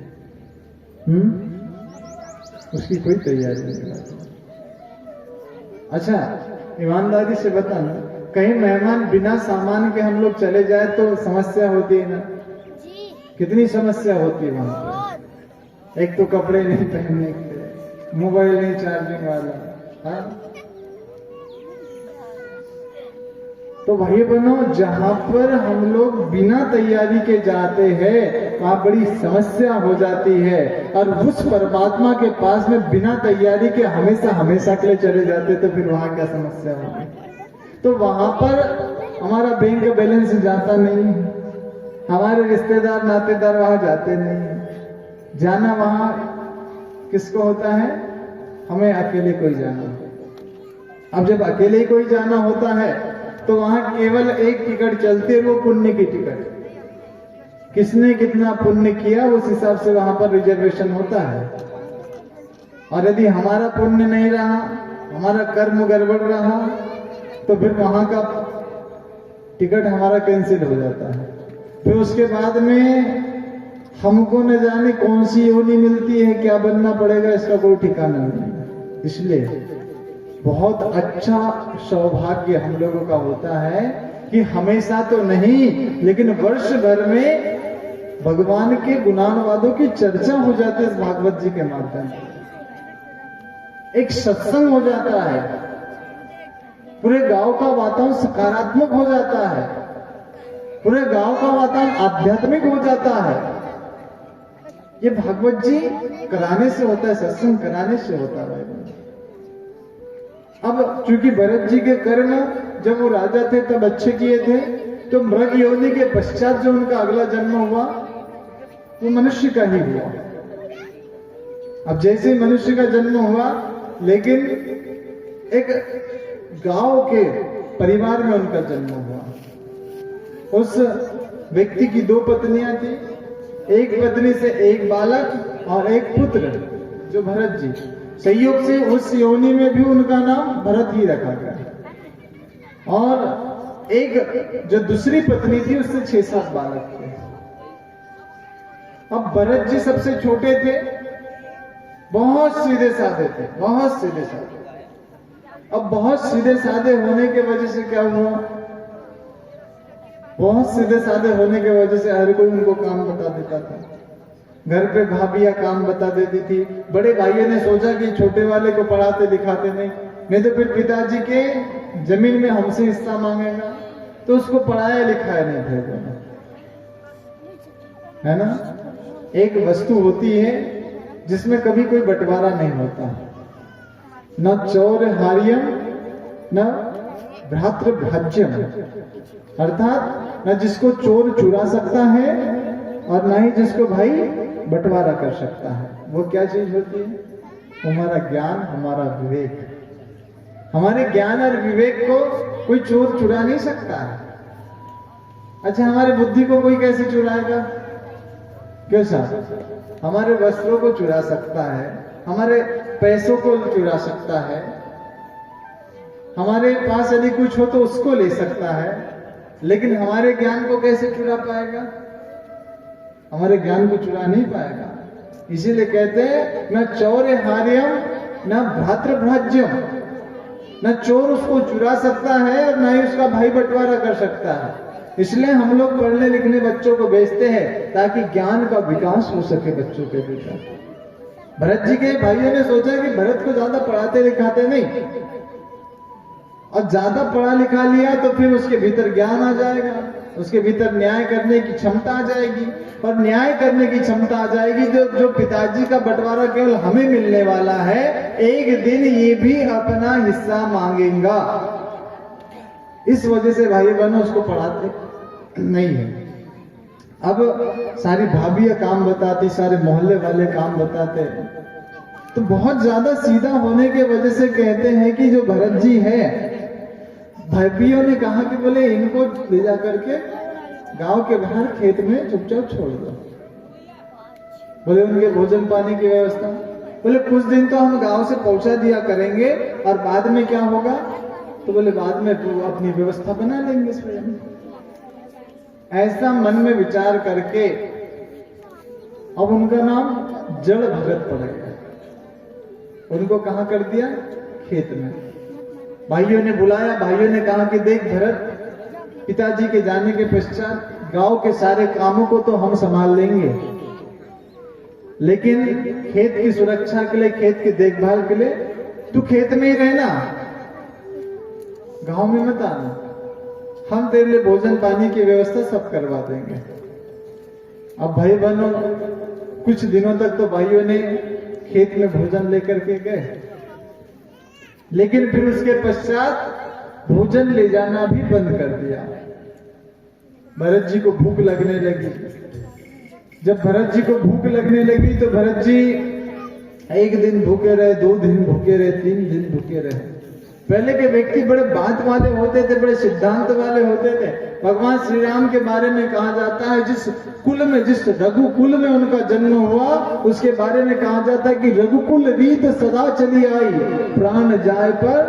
उसकी कोई तैयारी नहीं है। अच्छा, ईमानदारी से बताना, कहीं मेहमान बिना सामान के हम लोग चले जाए तो समस्या होती है ना? कितनी समस्या होती है वहां पर। एक तो कपड़े नहीं पहनने के, मोबाइल नहीं चार्जिंग वाला, हाँ? तो भाई बहनों, जहां पर हम लोग बिना तैयारी के जाते हैं वहां बड़ी समस्या हो जाती है, और उस परमात्मा के पास में बिना तैयारी के हमेशा हमेशा के लिए चले जाते तो फिर वहां क्या समस्या होगी? तो वहां पर हमारा बैंक बैलेंस जाता नहीं, हमारे रिश्तेदार नातेदार वहां जाते नहीं। जाना वहां किसको होता है? हमें अकेले कोई जाना। अब जब अकेले कोई जाना होता है तो वहां केवल एक टिकट चलती है, वो पुण्य की टिकट। किसने कितना पुण्य किया उस हिसाब से वहां पर रिजर्वेशन होता है। और यदि हमारा पुण्य नहीं रहा, हमारा कर्म गड़बड़ रहा, तो फिर वहां का टिकट हमारा कैंसिल हो जाता है। फिर उसके बाद में हमको न जाने कौन सी योनि मिलती है, क्या बनना पड़ेगा, इसका कोई ठिकाना नहीं। इसलिए बहुत अच्छा सौभाग्य हम लोगों का होता है कि हमेशा तो नहीं, लेकिन वर्ष भर में भगवान के गुणानुवादों की चर्चा हो जाती है इस भागवत जी के माध्यम से। एक सत्संग हो जाता है, पूरे गांव का वातावरण सकारात्मक हो जाता है, पूरे गांव का वातावरण आध्यात्मिक हो जाता है। ये भागवत जी कराने से होता है, सत्संग कराने से होता है। अब चूंकि भरत जी के कर्म जब वो राजा थे तब अच्छे किए थे, तो मृग योनि के पश्चात जो उनका अगला जन्म हुआ वो मनुष्य का ही हुआ। अब जैसे मनुष्य का जन्म हुआ, लेकिन एक गांव के परिवार में उनका जन्म हुआ। उस व्यक्ति की 2 पत्नियां थी, एक पत्नी से एक बालक और एक पुत्र, जो भरत जी। संयोग से उस योनि में भी उनका नाम भरत ही रखा गया। और एक जो दूसरी पत्नी थी उससे 6-7 बालक थे। अब भरत जी सबसे छोटे थे, बहुत सीधे साधे थे, बहुत सीधे साधे। अब बहुत सीधे साधे होने के वजह से क्या हुआ, बहुत सीधे साधे होने की वजह से हर कोई उनको काम बता देता था। घर पे भाभियां काम बता देती थी। बड़े भाइयों ने सोचा कि छोटे वाले को पढ़ाते दिखाते नहीं तो फिर पिताजी के जमीन में हमसे हिस्सा मांगेगा, तो उसको पढ़ाया लिखाया नहीं भेजा, है ना। एक वस्तु होती है जिसमें कभी कोई बंटवारा नहीं होता, न चौर हार्यम न भ्रातृभाज्यम, अर्थात न जिसको चोर चुरा सकता है और न ही जिसको भाई बंटवारा कर सकता है। वो क्या चीज होती है? हमारा ज्ञान, हमारा विवेक। हमारे ज्ञान और विवेक को कोई चोर चुरा नहीं सकता है। अच्छा, हमारी बुद्धि को कोई कैसे चुराएगा? क्यों साहब? हमारे वस्त्रों को चुरा सकता है, हमारे पैसों को चुरा सकता है, हमारे पास यदि कुछ हो तो उसको ले सकता है, लेकिन हमारे ज्ञान को कैसे चुरा पाएगा? हमारे ज्ञान को चुरा नहीं पाएगा। इसीलिए कहते हैं न चौर्य हार्यम न भ्रातृभाज्यम, न चोर उसको चुरा सकता है और न ही उसका भाई बंटवारा कर सकता है। इसलिए हम लोग पढ़ने लिखने बच्चों को भेजते हैं ताकि ज्ञान का विकास हो सके बच्चों के भीतर। भरत जी के भाइयों ने सोचा कि भरत को ज्यादा पढ़ाते लिखाते नहीं, और ज्यादा पढ़ा लिखा लिया तो फिर उसके भीतर ज्ञान आ जाएगा, उसके भीतर न्याय करने की क्षमता आ जाएगी, और न्याय करने की क्षमता आ जाएगी जो पिताजी का बंटवारा केवल हमें मिलने वाला है, एक दिन ये भी अपना हिस्सा मांगेगा। इस वजह से भाई बहनों उसको पढ़ाते नहीं है। अब सारी भाभियां काम बताती, सारे मोहल्ले वाले काम बताते, तो बहुत ज्यादा सीधा होने के वजह से कहते हैं कि जो भरत जी है, भाइयों ने कहा कि बोले इनको ले जा करके गांव के बाहर खेत में चुपचाप छोड़ दो। बोले उनके भोजन पानी की व्यवस्था, बोले कुछ दिन तो हम गांव से पहुंचा दिया करेंगे और बाद में क्या होगा? तो बोले बाद में तो अपनी व्यवस्था बना लेंगे स्वयं। ऐसा मन में विचार करके अब उनका नाम जड़ भगत पड़ गया। उनको कहां कर दिया? खेत में। भाइयों ने बुलाया, भाइयों ने कहा कि देख भरत, पिताजी के जाने के पश्चात गांव के सारे कामों को तो हम संभाल लेंगे, लेकिन खेत की सुरक्षा के लिए, खेत की देखभाल के लिए तू खेत में ही रहना, गांव में मत आना। हम तेरे लिए भोजन पानी की व्यवस्था सब करवा देंगे। अब भाई बहनों, कुछ दिनों तक तो भाइयों ने खेत में भोजन लेकर के गए, लेकिन फिर उसके पश्चात भोजन ले जाना भी बंद कर दिया। भरत जी को भूख लगने लगी। जब भरत जी को भूख लगने लगी तो भरत जी एक दिन भूखे रहे, 2 दिन भूखे रहे, 3 दिन भूखे रहे। पहले के व्यक्ति बड़े बात वाले होते थे, बड़े सिद्धांत वाले होते थे। भगवान श्री राम के बारे में कहा जाता है, जिस कुल में, जिस रघुकुल में उनका जन्म हुआ, उसके बारे में कहा जाता है कि रघुकुल रीत सदा चली आई, प्राण जाए पर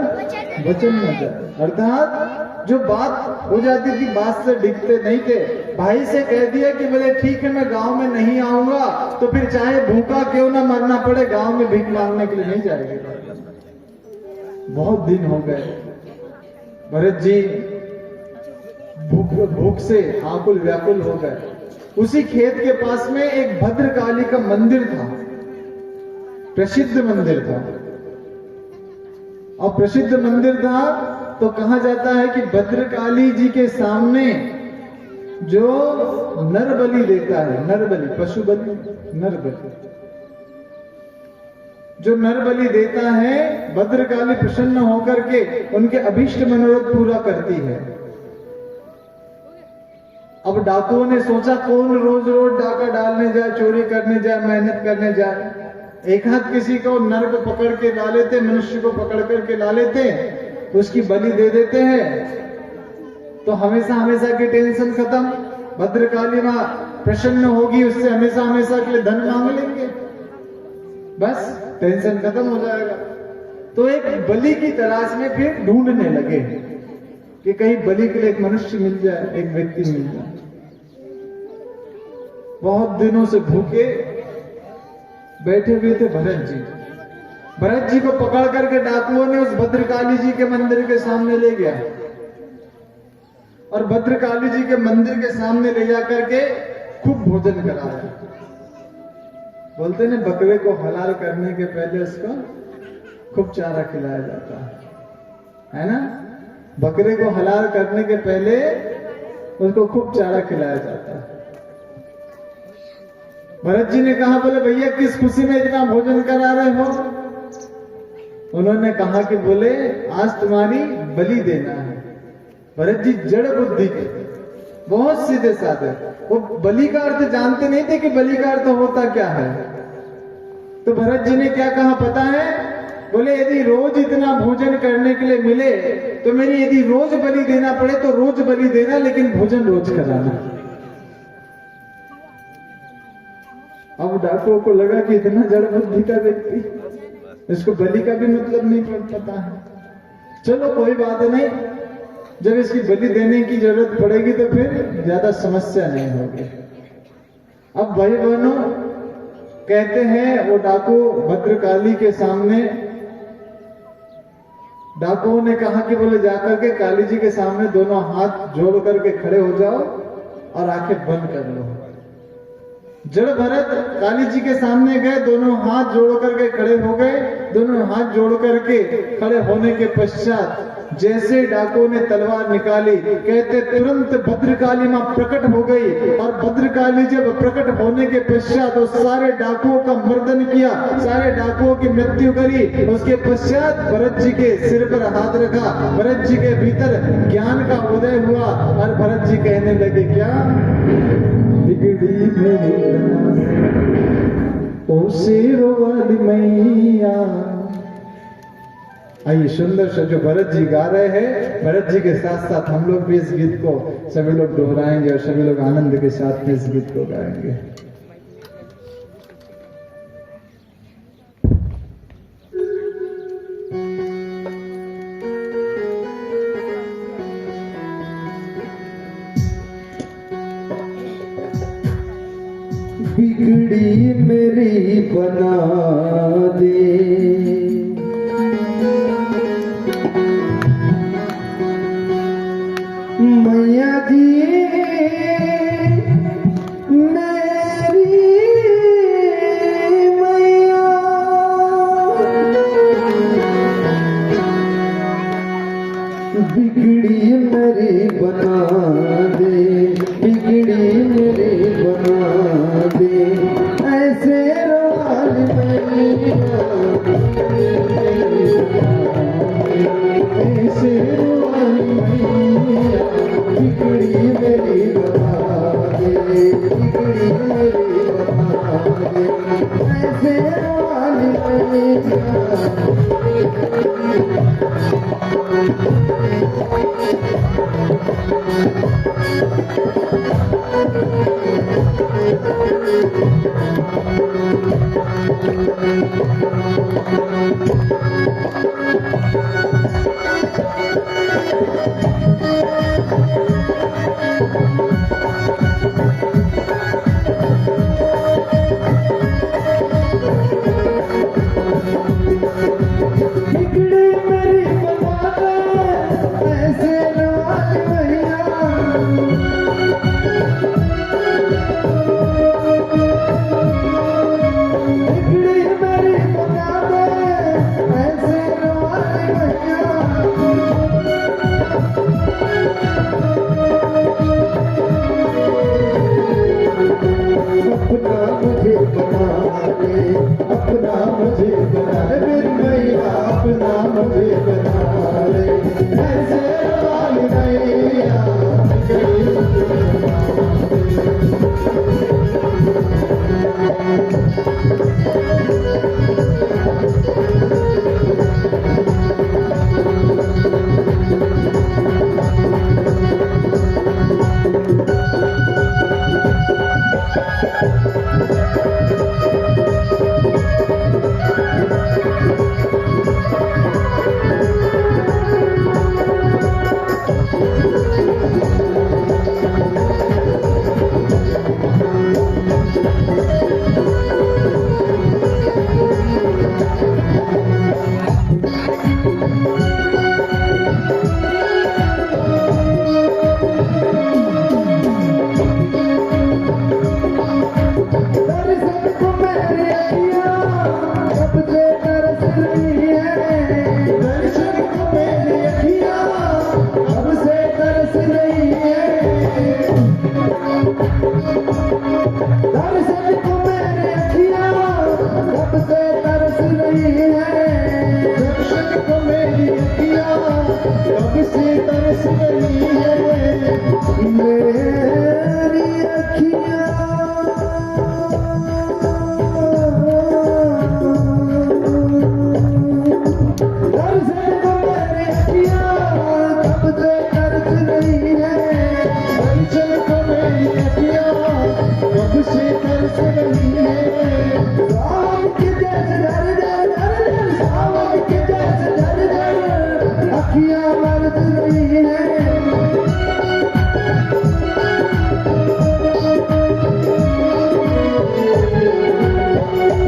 वचन न जाए। अर्थात जो बात हो जाती थी, बात से डिगते नहीं थे। भाई से कह दिया कि बोले ठीक है मैं गांव में नहीं आऊंगा, तो फिर चाहे भूखा क्यों ना मरना पड़े, गांव में भीख मांगने के लिए नहीं जाएंगे। बहुत दिन हो गए, भरत जी भूख से आकुल व्याकुल हो गए। उसी खेत के पास में एक भद्रकाली का मंदिर था, प्रसिद्ध मंदिर था। और प्रसिद्ध मंदिर था तो कहा जाता है कि भद्रकाली जी के सामने जो नर बलि देता है, नर बलि, पशु बलि, नर बलि, जो नर बलि देता है, भद्रकाली प्रसन्न होकर के उनके अभीष्ट मनोरथ पूरा करती है। अब डाकुओं ने सोचा कौन रोज रोज डाका डालने जाए, चोरी करने जाए, मेहनत करने जाए। एक हाथ किसी को नर को पकड़ के ला लेते, मनुष्य को पकड़ करके ला लेते, उसकी बलि दे देते हैं, तो हमेशा हमेशा की टेंशन खत्म। भद्रकाली मां प्रसन्न होगी, उससे हमेशा हमेशा के लिए धन मांग लेंगे, बस टेंशन खत्म हो जाएगा। तो एक बलि की तलाश में फिर ढूंढने लगे कि कहीं बलि के लिए एक मनुष्य मिल जाए, एक व्यक्ति मिल जाए। बहुत दिनों से भूखे बैठे हुए थे भरत जी। भरत जी को पकड़ करके डाकुओं ने उस भद्रकाली जी के मंदिर के सामने ले गया, और भद्रकाली जी के मंदिर के सामने ले जाकर के खूब भोजन कराया। बोलते ने बकरे को हलाल करने के पहले उसको खूब चारा खिलाया जाता है ना? बकरे को हलाल करने के पहले उसको खूब चारा खिलाया जाता है। भरत जी ने कहा, बोले भैया किस खुशी में इतना भोजन करा रहे हो? उन्होंने कहा कि बोले आज तुम्हारी बलि देना है। भरत जी जड़ बुद्धि के, बहुत सीधे साधे, वो बलि का अर्थ जानते नहीं थे कि बलि का अर्थ होता क्या है। तो भरत जी ने क्या कहा पता है? बोले यदि रोज इतना भोजन करने के लिए मिले तो मेरी यदि रोज बलि देना पड़े तो रोज बलि देना, लेकिन भोजन रोज कराना। अब डाकुओं को लगा कि इतना जड़ बुद्धि का व्यक्ति, इसको बलि का भी मतलब नहीं पता है। चलो कोई बात नहीं, जब इसकी बलि देने की जरूरत पड़ेगी तो फिर ज्यादा समस्या नहीं होगी। अब भाई बहनों कहते हैं वो डाकू भद्रकाली के सामने, डाकुओं ने कहा कि बोले जाकर के काली जी के सामने दोनों हाथ जोड़ करके खड़े हो जाओ और आंखें बंद कर लो। जड़ भरत काली जी के सामने गए, दोनों हाथ जोड़ करके खड़े हो गए। दोनों हाथ जोड़ करके खड़े होने के पश्चात जैसे डाकुओं ने तलवार निकाली, कहते तुरंत भद्रकाली मां प्रकट हो गई। और भद्रकाली जब प्रकट होने के पश्चात उस सारे डाकुओं का मर्दन किया, सारे डाकुओं की मृत्यु करी। उसके पश्चात भरत जी के सिर पर हाथ रखा, भरत जी के भीतर ज्ञान का उदय हुआ और भरत जी कहने लगे, क्या बिगड़ी मेरी ओ शेरों वाली मैया। आइए सुंदर सा जो भरत जी गा रहे हैं, भरत जी के साथ साथ हम लोग भी इस गीत को सभी लोग दोहराएंगे और सभी लोग आनंद के साथ में इस गीत को गाएंगे। बिगड़ी मेरी बना दे, मैया जी मेरी मैया। बिगड़ी मेरी बना दे, बिगड़ी मेरी बना दे, ऐसे रोल मैया, ऐसे रोल मैया। बिगड़ी मेरी बना दे, बिगड़ी मेरी बना दे, ऐसे रोल मैया। को मेरी अखियाँ कब से तरस रही है मेरी अखियाँ दर्शन को मेरी अखियाँ कब से तरस रही है दर्शन को मेरी अखियाँ कब से तरस रही है सावन के जैसे डर डर डर डर सावन के जैसे डर डर अखियाँ बरस रही है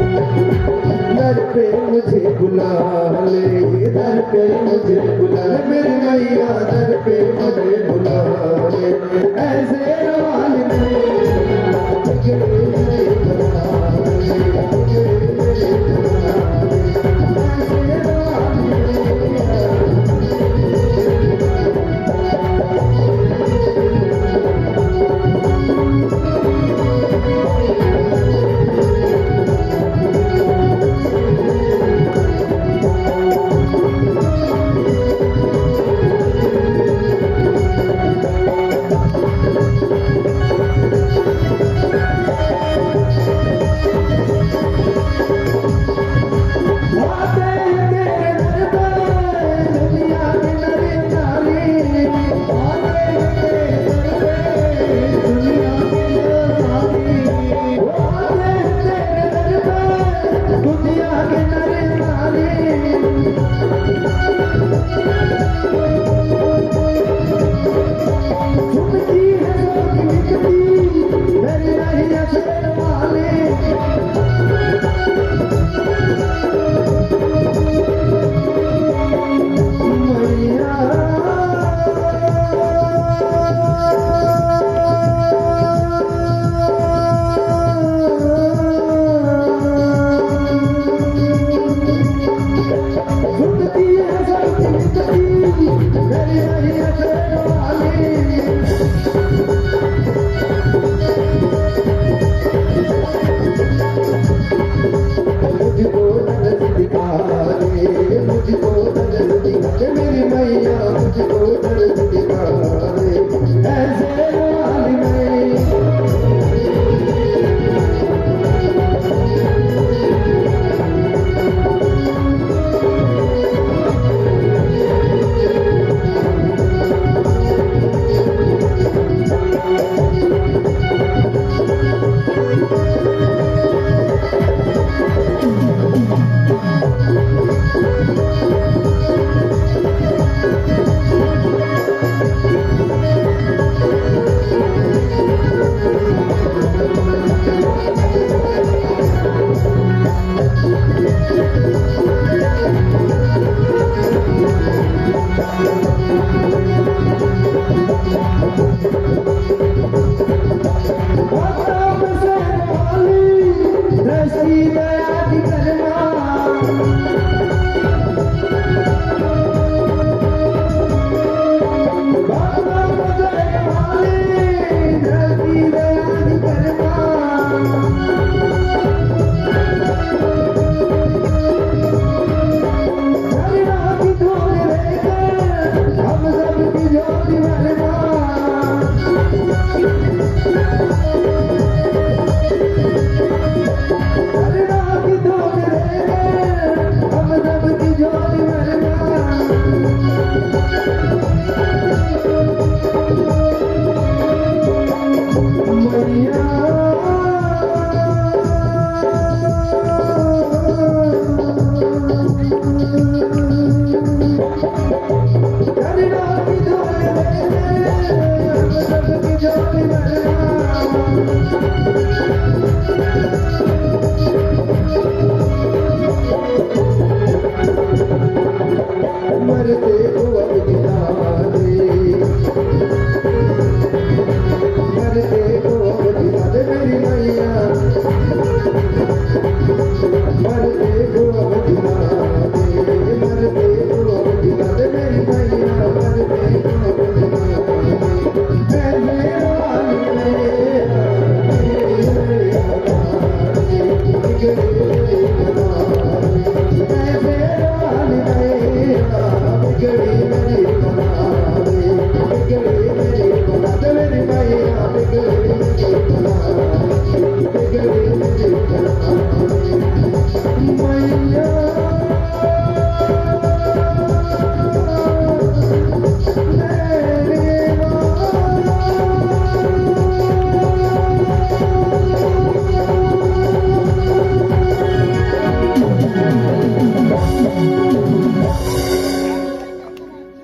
दर पे मुझे बुला ले दर पे मुझे बुला ले मेरी मैया दर पे मुझे बुला ले ऐसे रवाल में मुझे मुझे बुला ले मुझे मुझे बुला ले ऐसे रवाल में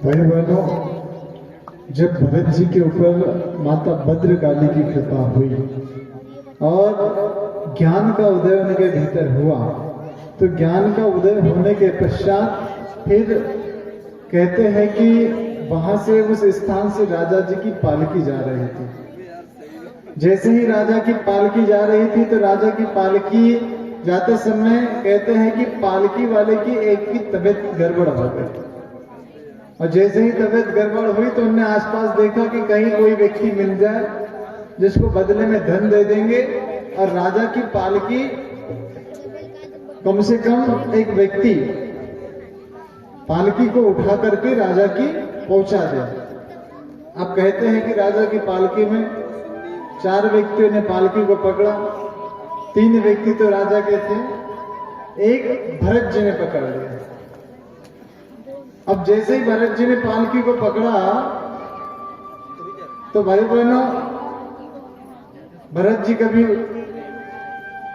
भाई बहनों, जब भरत जी के ऊपर माता भद्रकाली की कृपा हुई और ज्ञान का उदय उनके भीतर हुआ, तो ज्ञान का उदय होने के पश्चात फिर कहते हैं कि वहां से उस स्थान से राजा जी की पालकी जा रही थी। जैसे ही राजा की पालकी जा रही थी तो राजा की पालकी जाते समय कहते हैं कि पालकी वाले की एक की तबीयत गड़बड़ हो गई, और जैसे ही तबीयत गड़बड़ हुई तो उन्होंने आसपास देखा कि कहीं कोई व्यक्ति मिल जाए जिसको बदले में धन दे देंगे और राजा की पालकी कम से कम एक व्यक्ति पालकी को उठा करके राजा की पहुंचा दे। अब कहते हैं कि राजा की पालकी में 4 व्यक्तियों ने पालकी को पकड़ा, 3 व्यक्ति तो राजा के थे, एक भरत जी ने पकड़ लिया। अब जैसे ही भरत जी ने पालकी को पकड़ा तो भाई बहनों, भरत जी कभी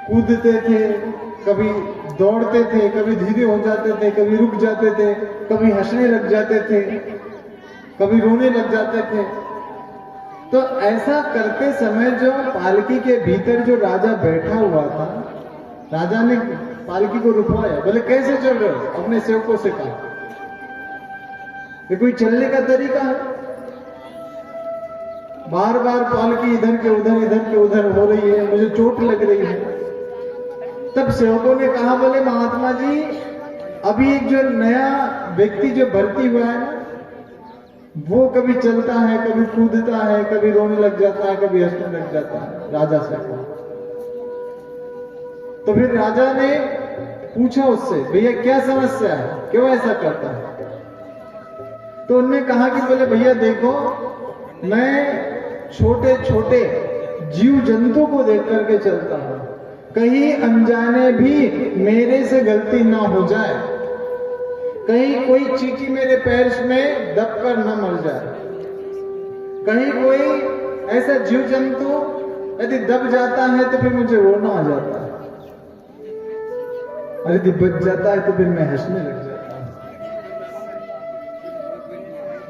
कूदते थे, कभी दौड़ते थे, कभी धीरे हो जाते थे, कभी रुक जाते थे, कभी हंसने लग जाते थे, कभी रोने लग जाते थे। तो ऐसा करते समय जो पालकी के भीतर जो राजा बैठा हुआ था, राजा ने पालकी को रुकवाया, बोले कैसे चल रहे हो? अपने सेवकों से कहा, ये कोई चलने का तरीका है? बार बार पालकी इधर के उधर हो रही है, मुझे चोट लग रही है। तब सेवकों ने कहा, बोले महात्मा जी, अभी एक जो नया व्यक्ति जो भर्ती हुआ है ना, वो कभी चलता है, कभी कूदता है, कभी रोने लग जाता है, कभी हंसने लग जाता है। राजा से कहा। तो फिर राजा ने पूछा उससे, भैया क्या समस्या है, क्यों ऐसा करता है? तो उन्होंने कहा कि बोले भैया देखो, मैं छोटे छोटे जीव जंतु को देख करके चलता हूं, कहीं अनजाने भी मेरे से गलती ना हो जाए, कहीं कोई चींटी मेरे पैर में दबकर न मर जाए, कहीं कोई ऐसा जीव जंतु यदि दब जाता है तो फिर मुझे रोना आ जाता है, और यदि बच जाता है तो फिर मैं हंसने लग जाता हूं।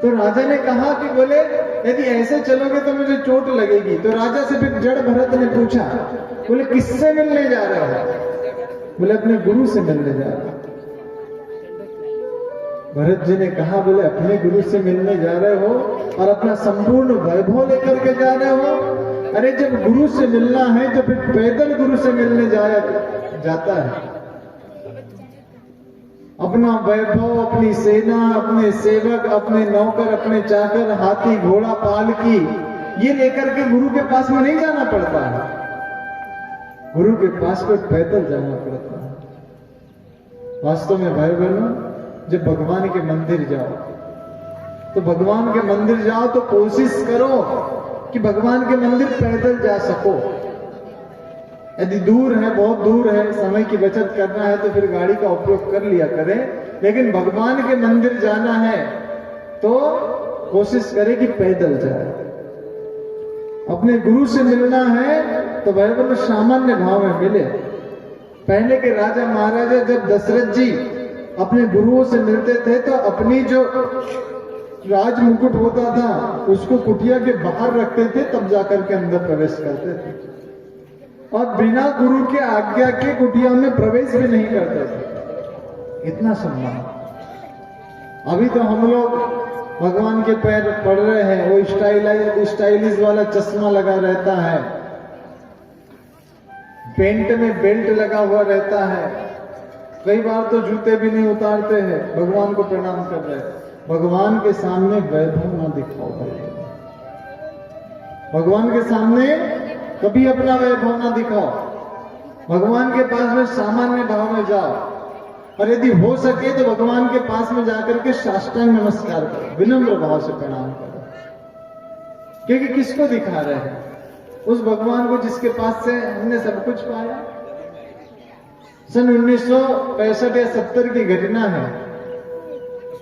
तो राजा ने कहा कि बोले यदि ऐसे चलोगे तो मुझे चोट लगेगी। तो राजा से फिर जड़ भरत ने पूछा, बोले किससे मिलने जा रहे हो? बोले अपने गुरु से मिलने जा रहे हो। भरत जी ने कहा, बोले अपने गुरु से मिलने जा रहे हो और अपना संपूर्ण वैभव लेकर के जा रहे हो? अरे जब गुरु से मिलना है तो फिर पैदल गुरु से मिलने जाता है। अपना वैभव, अपनी सेना, अपने सेवक, अपने नौकर, अपने चाकर, हाथी, घोड़ा, पालकी, ये लेकर के गुरु के पास में नहीं जाना पड़ता है। गुरु के पास में पैदल जाना पड़ता है। वास्तव में भाई बहनों, जब भगवान के मंदिर जाओ तो भगवान के मंदिर जाओ तो कोशिश करो कि भगवान के मंदिर पैदल जा सको। यदि दूर है, बहुत दूर है, समय की बचत करना है तो फिर गाड़ी का उपयोग कर लिया करें, लेकिन भगवान के मंदिर जाना है तो कोशिश करें कि पैदल जाए। अपने गुरु से मिलना है तो भाई बहनों सामान्य भाव में मिले। पहले के राजा महाराजा जब दशरथ जी अपने गुरुओं से मिलते थे तो अपनी जो राज मुकुट होता था उसको कुटिया के बाहर रखते थे, तब जाकर के अंदर प्रवेश करते थे, और बिना गुरु के आज्ञा के कुटिया में प्रवेश भी नहीं करते थे। इतना सम्मान। अभी तो हम लोग भगवान के पैर पड़ रहे हैं, वो स्टाइलिश वाला चश्मा लगा रहता है, पेंट में बेल्ट लगा हुआ रहता है, कई बार तो जूते भी नहीं उतारते हैं, भगवान को प्रणाम कर रहे हैं। भगवान के सामने वैभव ना दिखाओ भाई, भगवान के सामने कभी अपना वैभव ना दिखाओ। भगवान के पास में सामान्य भाव में जाओ, और यदि हो सके तो भगवान के पास में जाकर के साष्टांग नमस्कार करो, विनम्र भाव से प्रणाम करो। क्योंकि किसको दिखा रहे हैं? उस भगवान को जिसके पास से हमने सब कुछ पाया। सन 1965 या 70 की घटना है।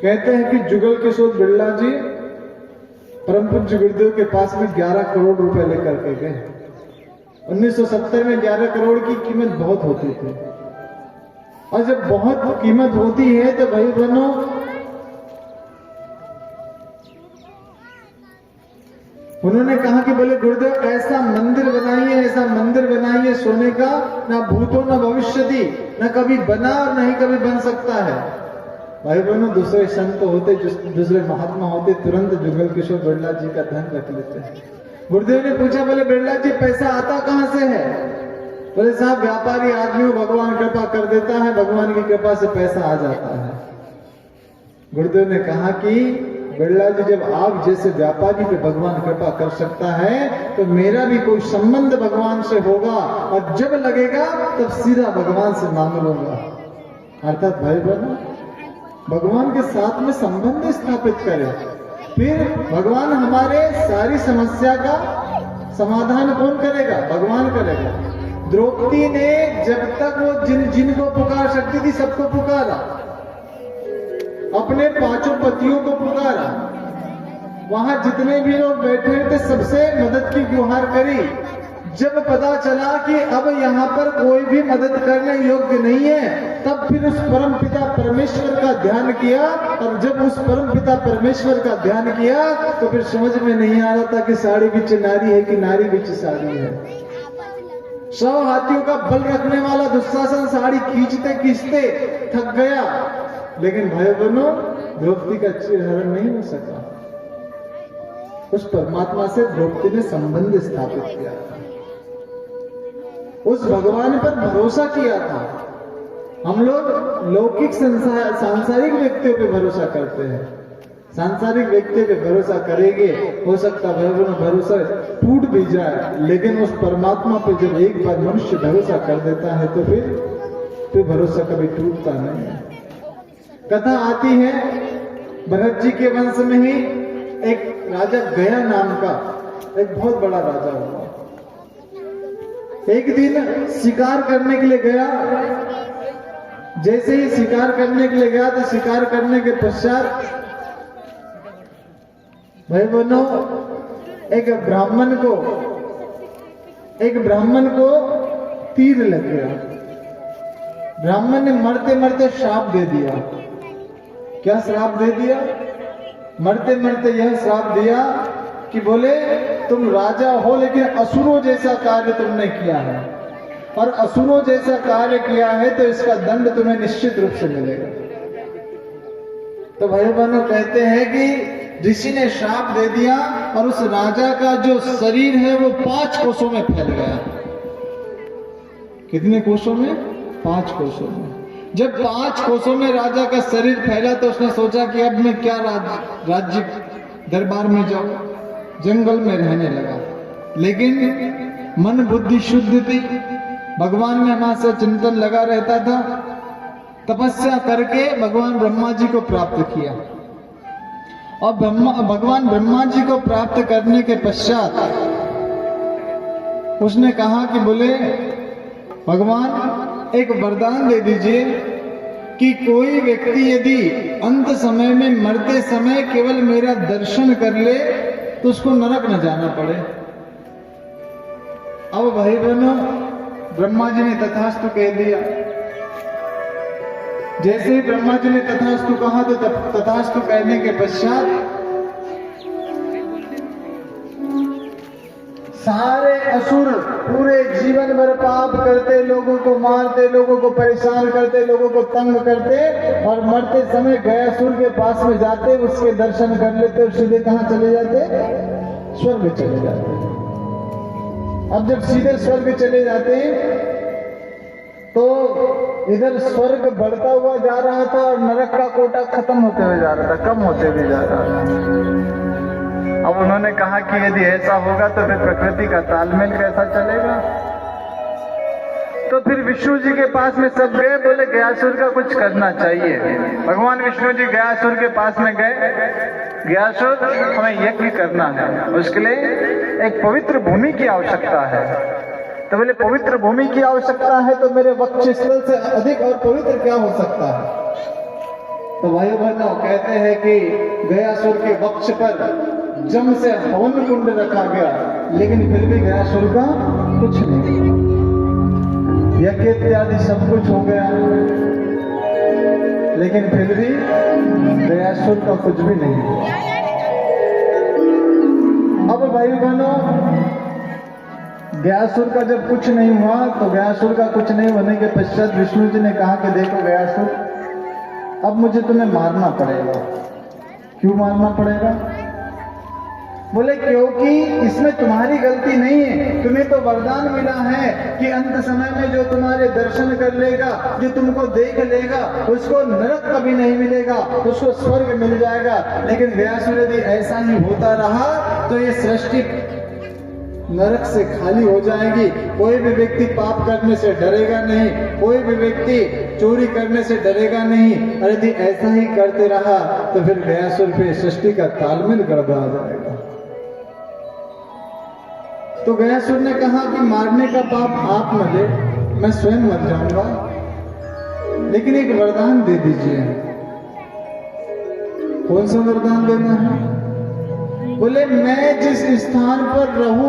कहते हैं कि जुगल किशोर बिरला जी परम पूज्य गुरुदेव के पास में 11 करोड़ रुपए लेकर के गए। 1970 में 11 करोड़ की कीमत बहुत होती थी, और जब बहुत कीमत होती है तो भाई बहनों उन्होंने कहा कि बोले गुरुदेव ऐसा मंदिर बनाइए सोने का, ना भूतो ना भविष्यति, ना कभी बना और नहीं कभी बन सकता है। भाई बहनों, दूसरे संत होते, दूसरे महात्मा होते, तुरंत जुगल किशोर बिरला जी का ध्यान रख लेते हैं। गुरुदेव ने पूछा, बोले बिरला जी पैसा आता कहां से है? बोले साहब व्यापारी आदमी हो, भगवान कृपा कर देता है, भगवान की कृपा से पैसा आ जाता है। गुरुदेव ने कहा कि बिरला जी, जब आप जैसे व्यापारी पे भगवान कृपा कर सकता है तो मेरा भी कोई संबंध भगवान से होगा, और जब लगेगा तब सीधा भगवान से मांग लूंगा। अर्थात भाई बहनों, भगवान के साथ में संबंध स्थापित करें, फिर भगवान हमारे सारी समस्या का समाधान कौन करेगा? भगवान करेगा। द्रौपदी ने जब तक वो जिनको पुकार सकती थी सबको पुकारा, अपने 5 पतियों को पुकारा, वहां जितने भी लोग बैठे थे सबसे मदद की गुहार करी। जब पता चला कि अब यहाँ पर कोई भी मदद करने योग्य नहीं है, तब फिर उस परम पिता परमेश्वर का ध्यान किया, और जब उस परम पिता परमेश्वर का ध्यान किया तो फिर समझ में नहीं आ रहा था कि साड़ी बिच नारी है कि नारी बिच साड़ी है। 100 हाथियों का बल रखने वाला दुशासन साड़ी खींचते खींचते थक गया, लेकिन भाई बहनों, द्रौपदी का चिरहरण नहीं हो सका। उस परमात्मा से द्रौपदी ने संबंध स्थापित किया था, उस भगवान पर भरोसा किया था। हम लोग लौकिक सांसारिक व्यक्तियों पे भरोसा करते हैं, सांसारिक व्यक्ति पे भरोसा करेंगे, हो सकता है भरोसा टूट भी जाए, लेकिन उस परमात्मा पे जब एक बार मनुष्य भरोसा कर देता है तो फिर भरोसा कभी टूटता नहीं है। कथा आती है, भरत जी के वंश में ही एक राजा गया नाम का एक बहुत बड़ा राजा हुआ। एक दिन शिकार करने के लिए गया। जैसे ही शिकार करने के लिए गया तो शिकार करने के पश्चात भाई बहनों, एक ब्राह्मण को तीर लग गया। ब्राह्मण ने मरते मरते श्राप दे दिया। क्या श्राप दे दिया? मरते मरते यह श्राप दिया कि बोले तुम राजा हो लेकिन असुरों जैसा कार्य तुमने किया है, और असुरों जैसा कार्य किया है तो इसका दंड तुम्हें निश्चित रूप से मिलेगा। तो भाई बहनों, कहते हैं कि ऋषि ने श्राप दे दिया और उस राजा का जो शरीर है वो 5 कोसों में फैल गया। कितने कोसों में? 5 कोसों में। जब 5 कोसों में राजा का शरीर फैला तो उसने सोचा कि अब मैं क्या राज्य दरबार में जाऊं, जंगल में रहने लगा। लेकिन मन बुद्धि शुद्ध थी, भगवान में हमारा चिंतन लगा रहता था। तपस्या करके भगवान ब्रह्मा जी को प्राप्त किया, और भगवान ब्रह्मा जी को प्राप्त करने के पश्चात उसने कहा कि बोले भगवान एक वरदान दे दीजिए कि कोई व्यक्ति यदि अंत समय में मरते समय केवल मेरा दर्शन कर ले तो उसको नरक न जाना पड़े। अब भाई बहनों, ब्रह्मा जी ने तथास्तु कह दिया। जैसे ही ब्रह्मा जी ने तथास्तु कहा तो तथास्तु कहने के पश्चात सारे असुर पूरे जीवन भर पाप करते, लोगों को मारते, लोगों को परेशान करते, लोगों को तंग करते, और मरते समय गयासुर के पास में जाते, उसके दर्शन कर लेते और सीधे कहां चले जाते? स्वर्ग चले जाते। अब जब सीधे स्वर्ग चले जाते तो इधर स्वर्ग बढ़ता हुआ जा रहा था और नरक का कोटा खत्म होते हुए जा रहा था, कम होते हुए जा रहा था। अब उन्होंने कहा कि यदि ऐसा होगा तो फिर प्रकृति का तालमेल कैसा चलेगा। तो फिर विष्णु जी के पास में सब गए, बोले गयासुर का कुछ करना चाहिए। भगवान विष्णु जी गयासुर के पास में गए, गयासुर हमें यज्ञ करना है, उसके लिए एक पवित्र भूमि की आवश्यकता है। तो बोले पवित्र भूमि की आवश्यकता है तो मेरे वक्षस्थल से अधिक और पवित्र क्या हो सकता है। तो भाई बहनों, कहते हैं कि गयासुर के वक्ष पर जम से हवन कुंड रखा गया, लेकिन फिर भी गयासुर का कुछ नहीं। यज्ञ इत्यादि सब कुछ हो गया, लेकिन फिर भी गयासुर का कुछ भी नहीं हुआ। अब भाई बहनों, गयासुर का जब कुछ नहीं हुआ तो गयासुर का कुछ नहीं होने के पश्चात विष्णु जी ने कहा कि देखो गयासुर, अब मुझे तुम्हें मारना पड़ेगा। क्यों मारना पड़ेगा? बोले क्योंकि इसमें तुम्हारी गलती नहीं है, तुम्हें तो वरदान मिला है कि अंत समय में जो तुम्हारे दर्शन कर लेगा, जो तुमको देख लेगा, उसको नरक कभी नहीं मिलेगा, उसको स्वर्ग मिल जाएगा। लेकिन व्यासुर यदि ऐसा ही होता रहा तो ये सृष्टि नरक से खाली हो जाएगी। कोई भी व्यक्ति पाप करने से डरेगा नहीं, कोई भी व्यक्ति चोरी करने से डरेगा नहीं। और यदि ऐसा ही करते रहा तो फिर व्यासुर पे सृष्टि का तालमेल गड़बड़ा जाएगा। तो गयासुर ने कहा कि मारने का पाप आप न ले, मैं स्वयं मर जाऊंगा, लेकिन एक वरदान दे दीजिए। कौन सा वरदान देना है? बोले मैं जिस स्थान पर रहूं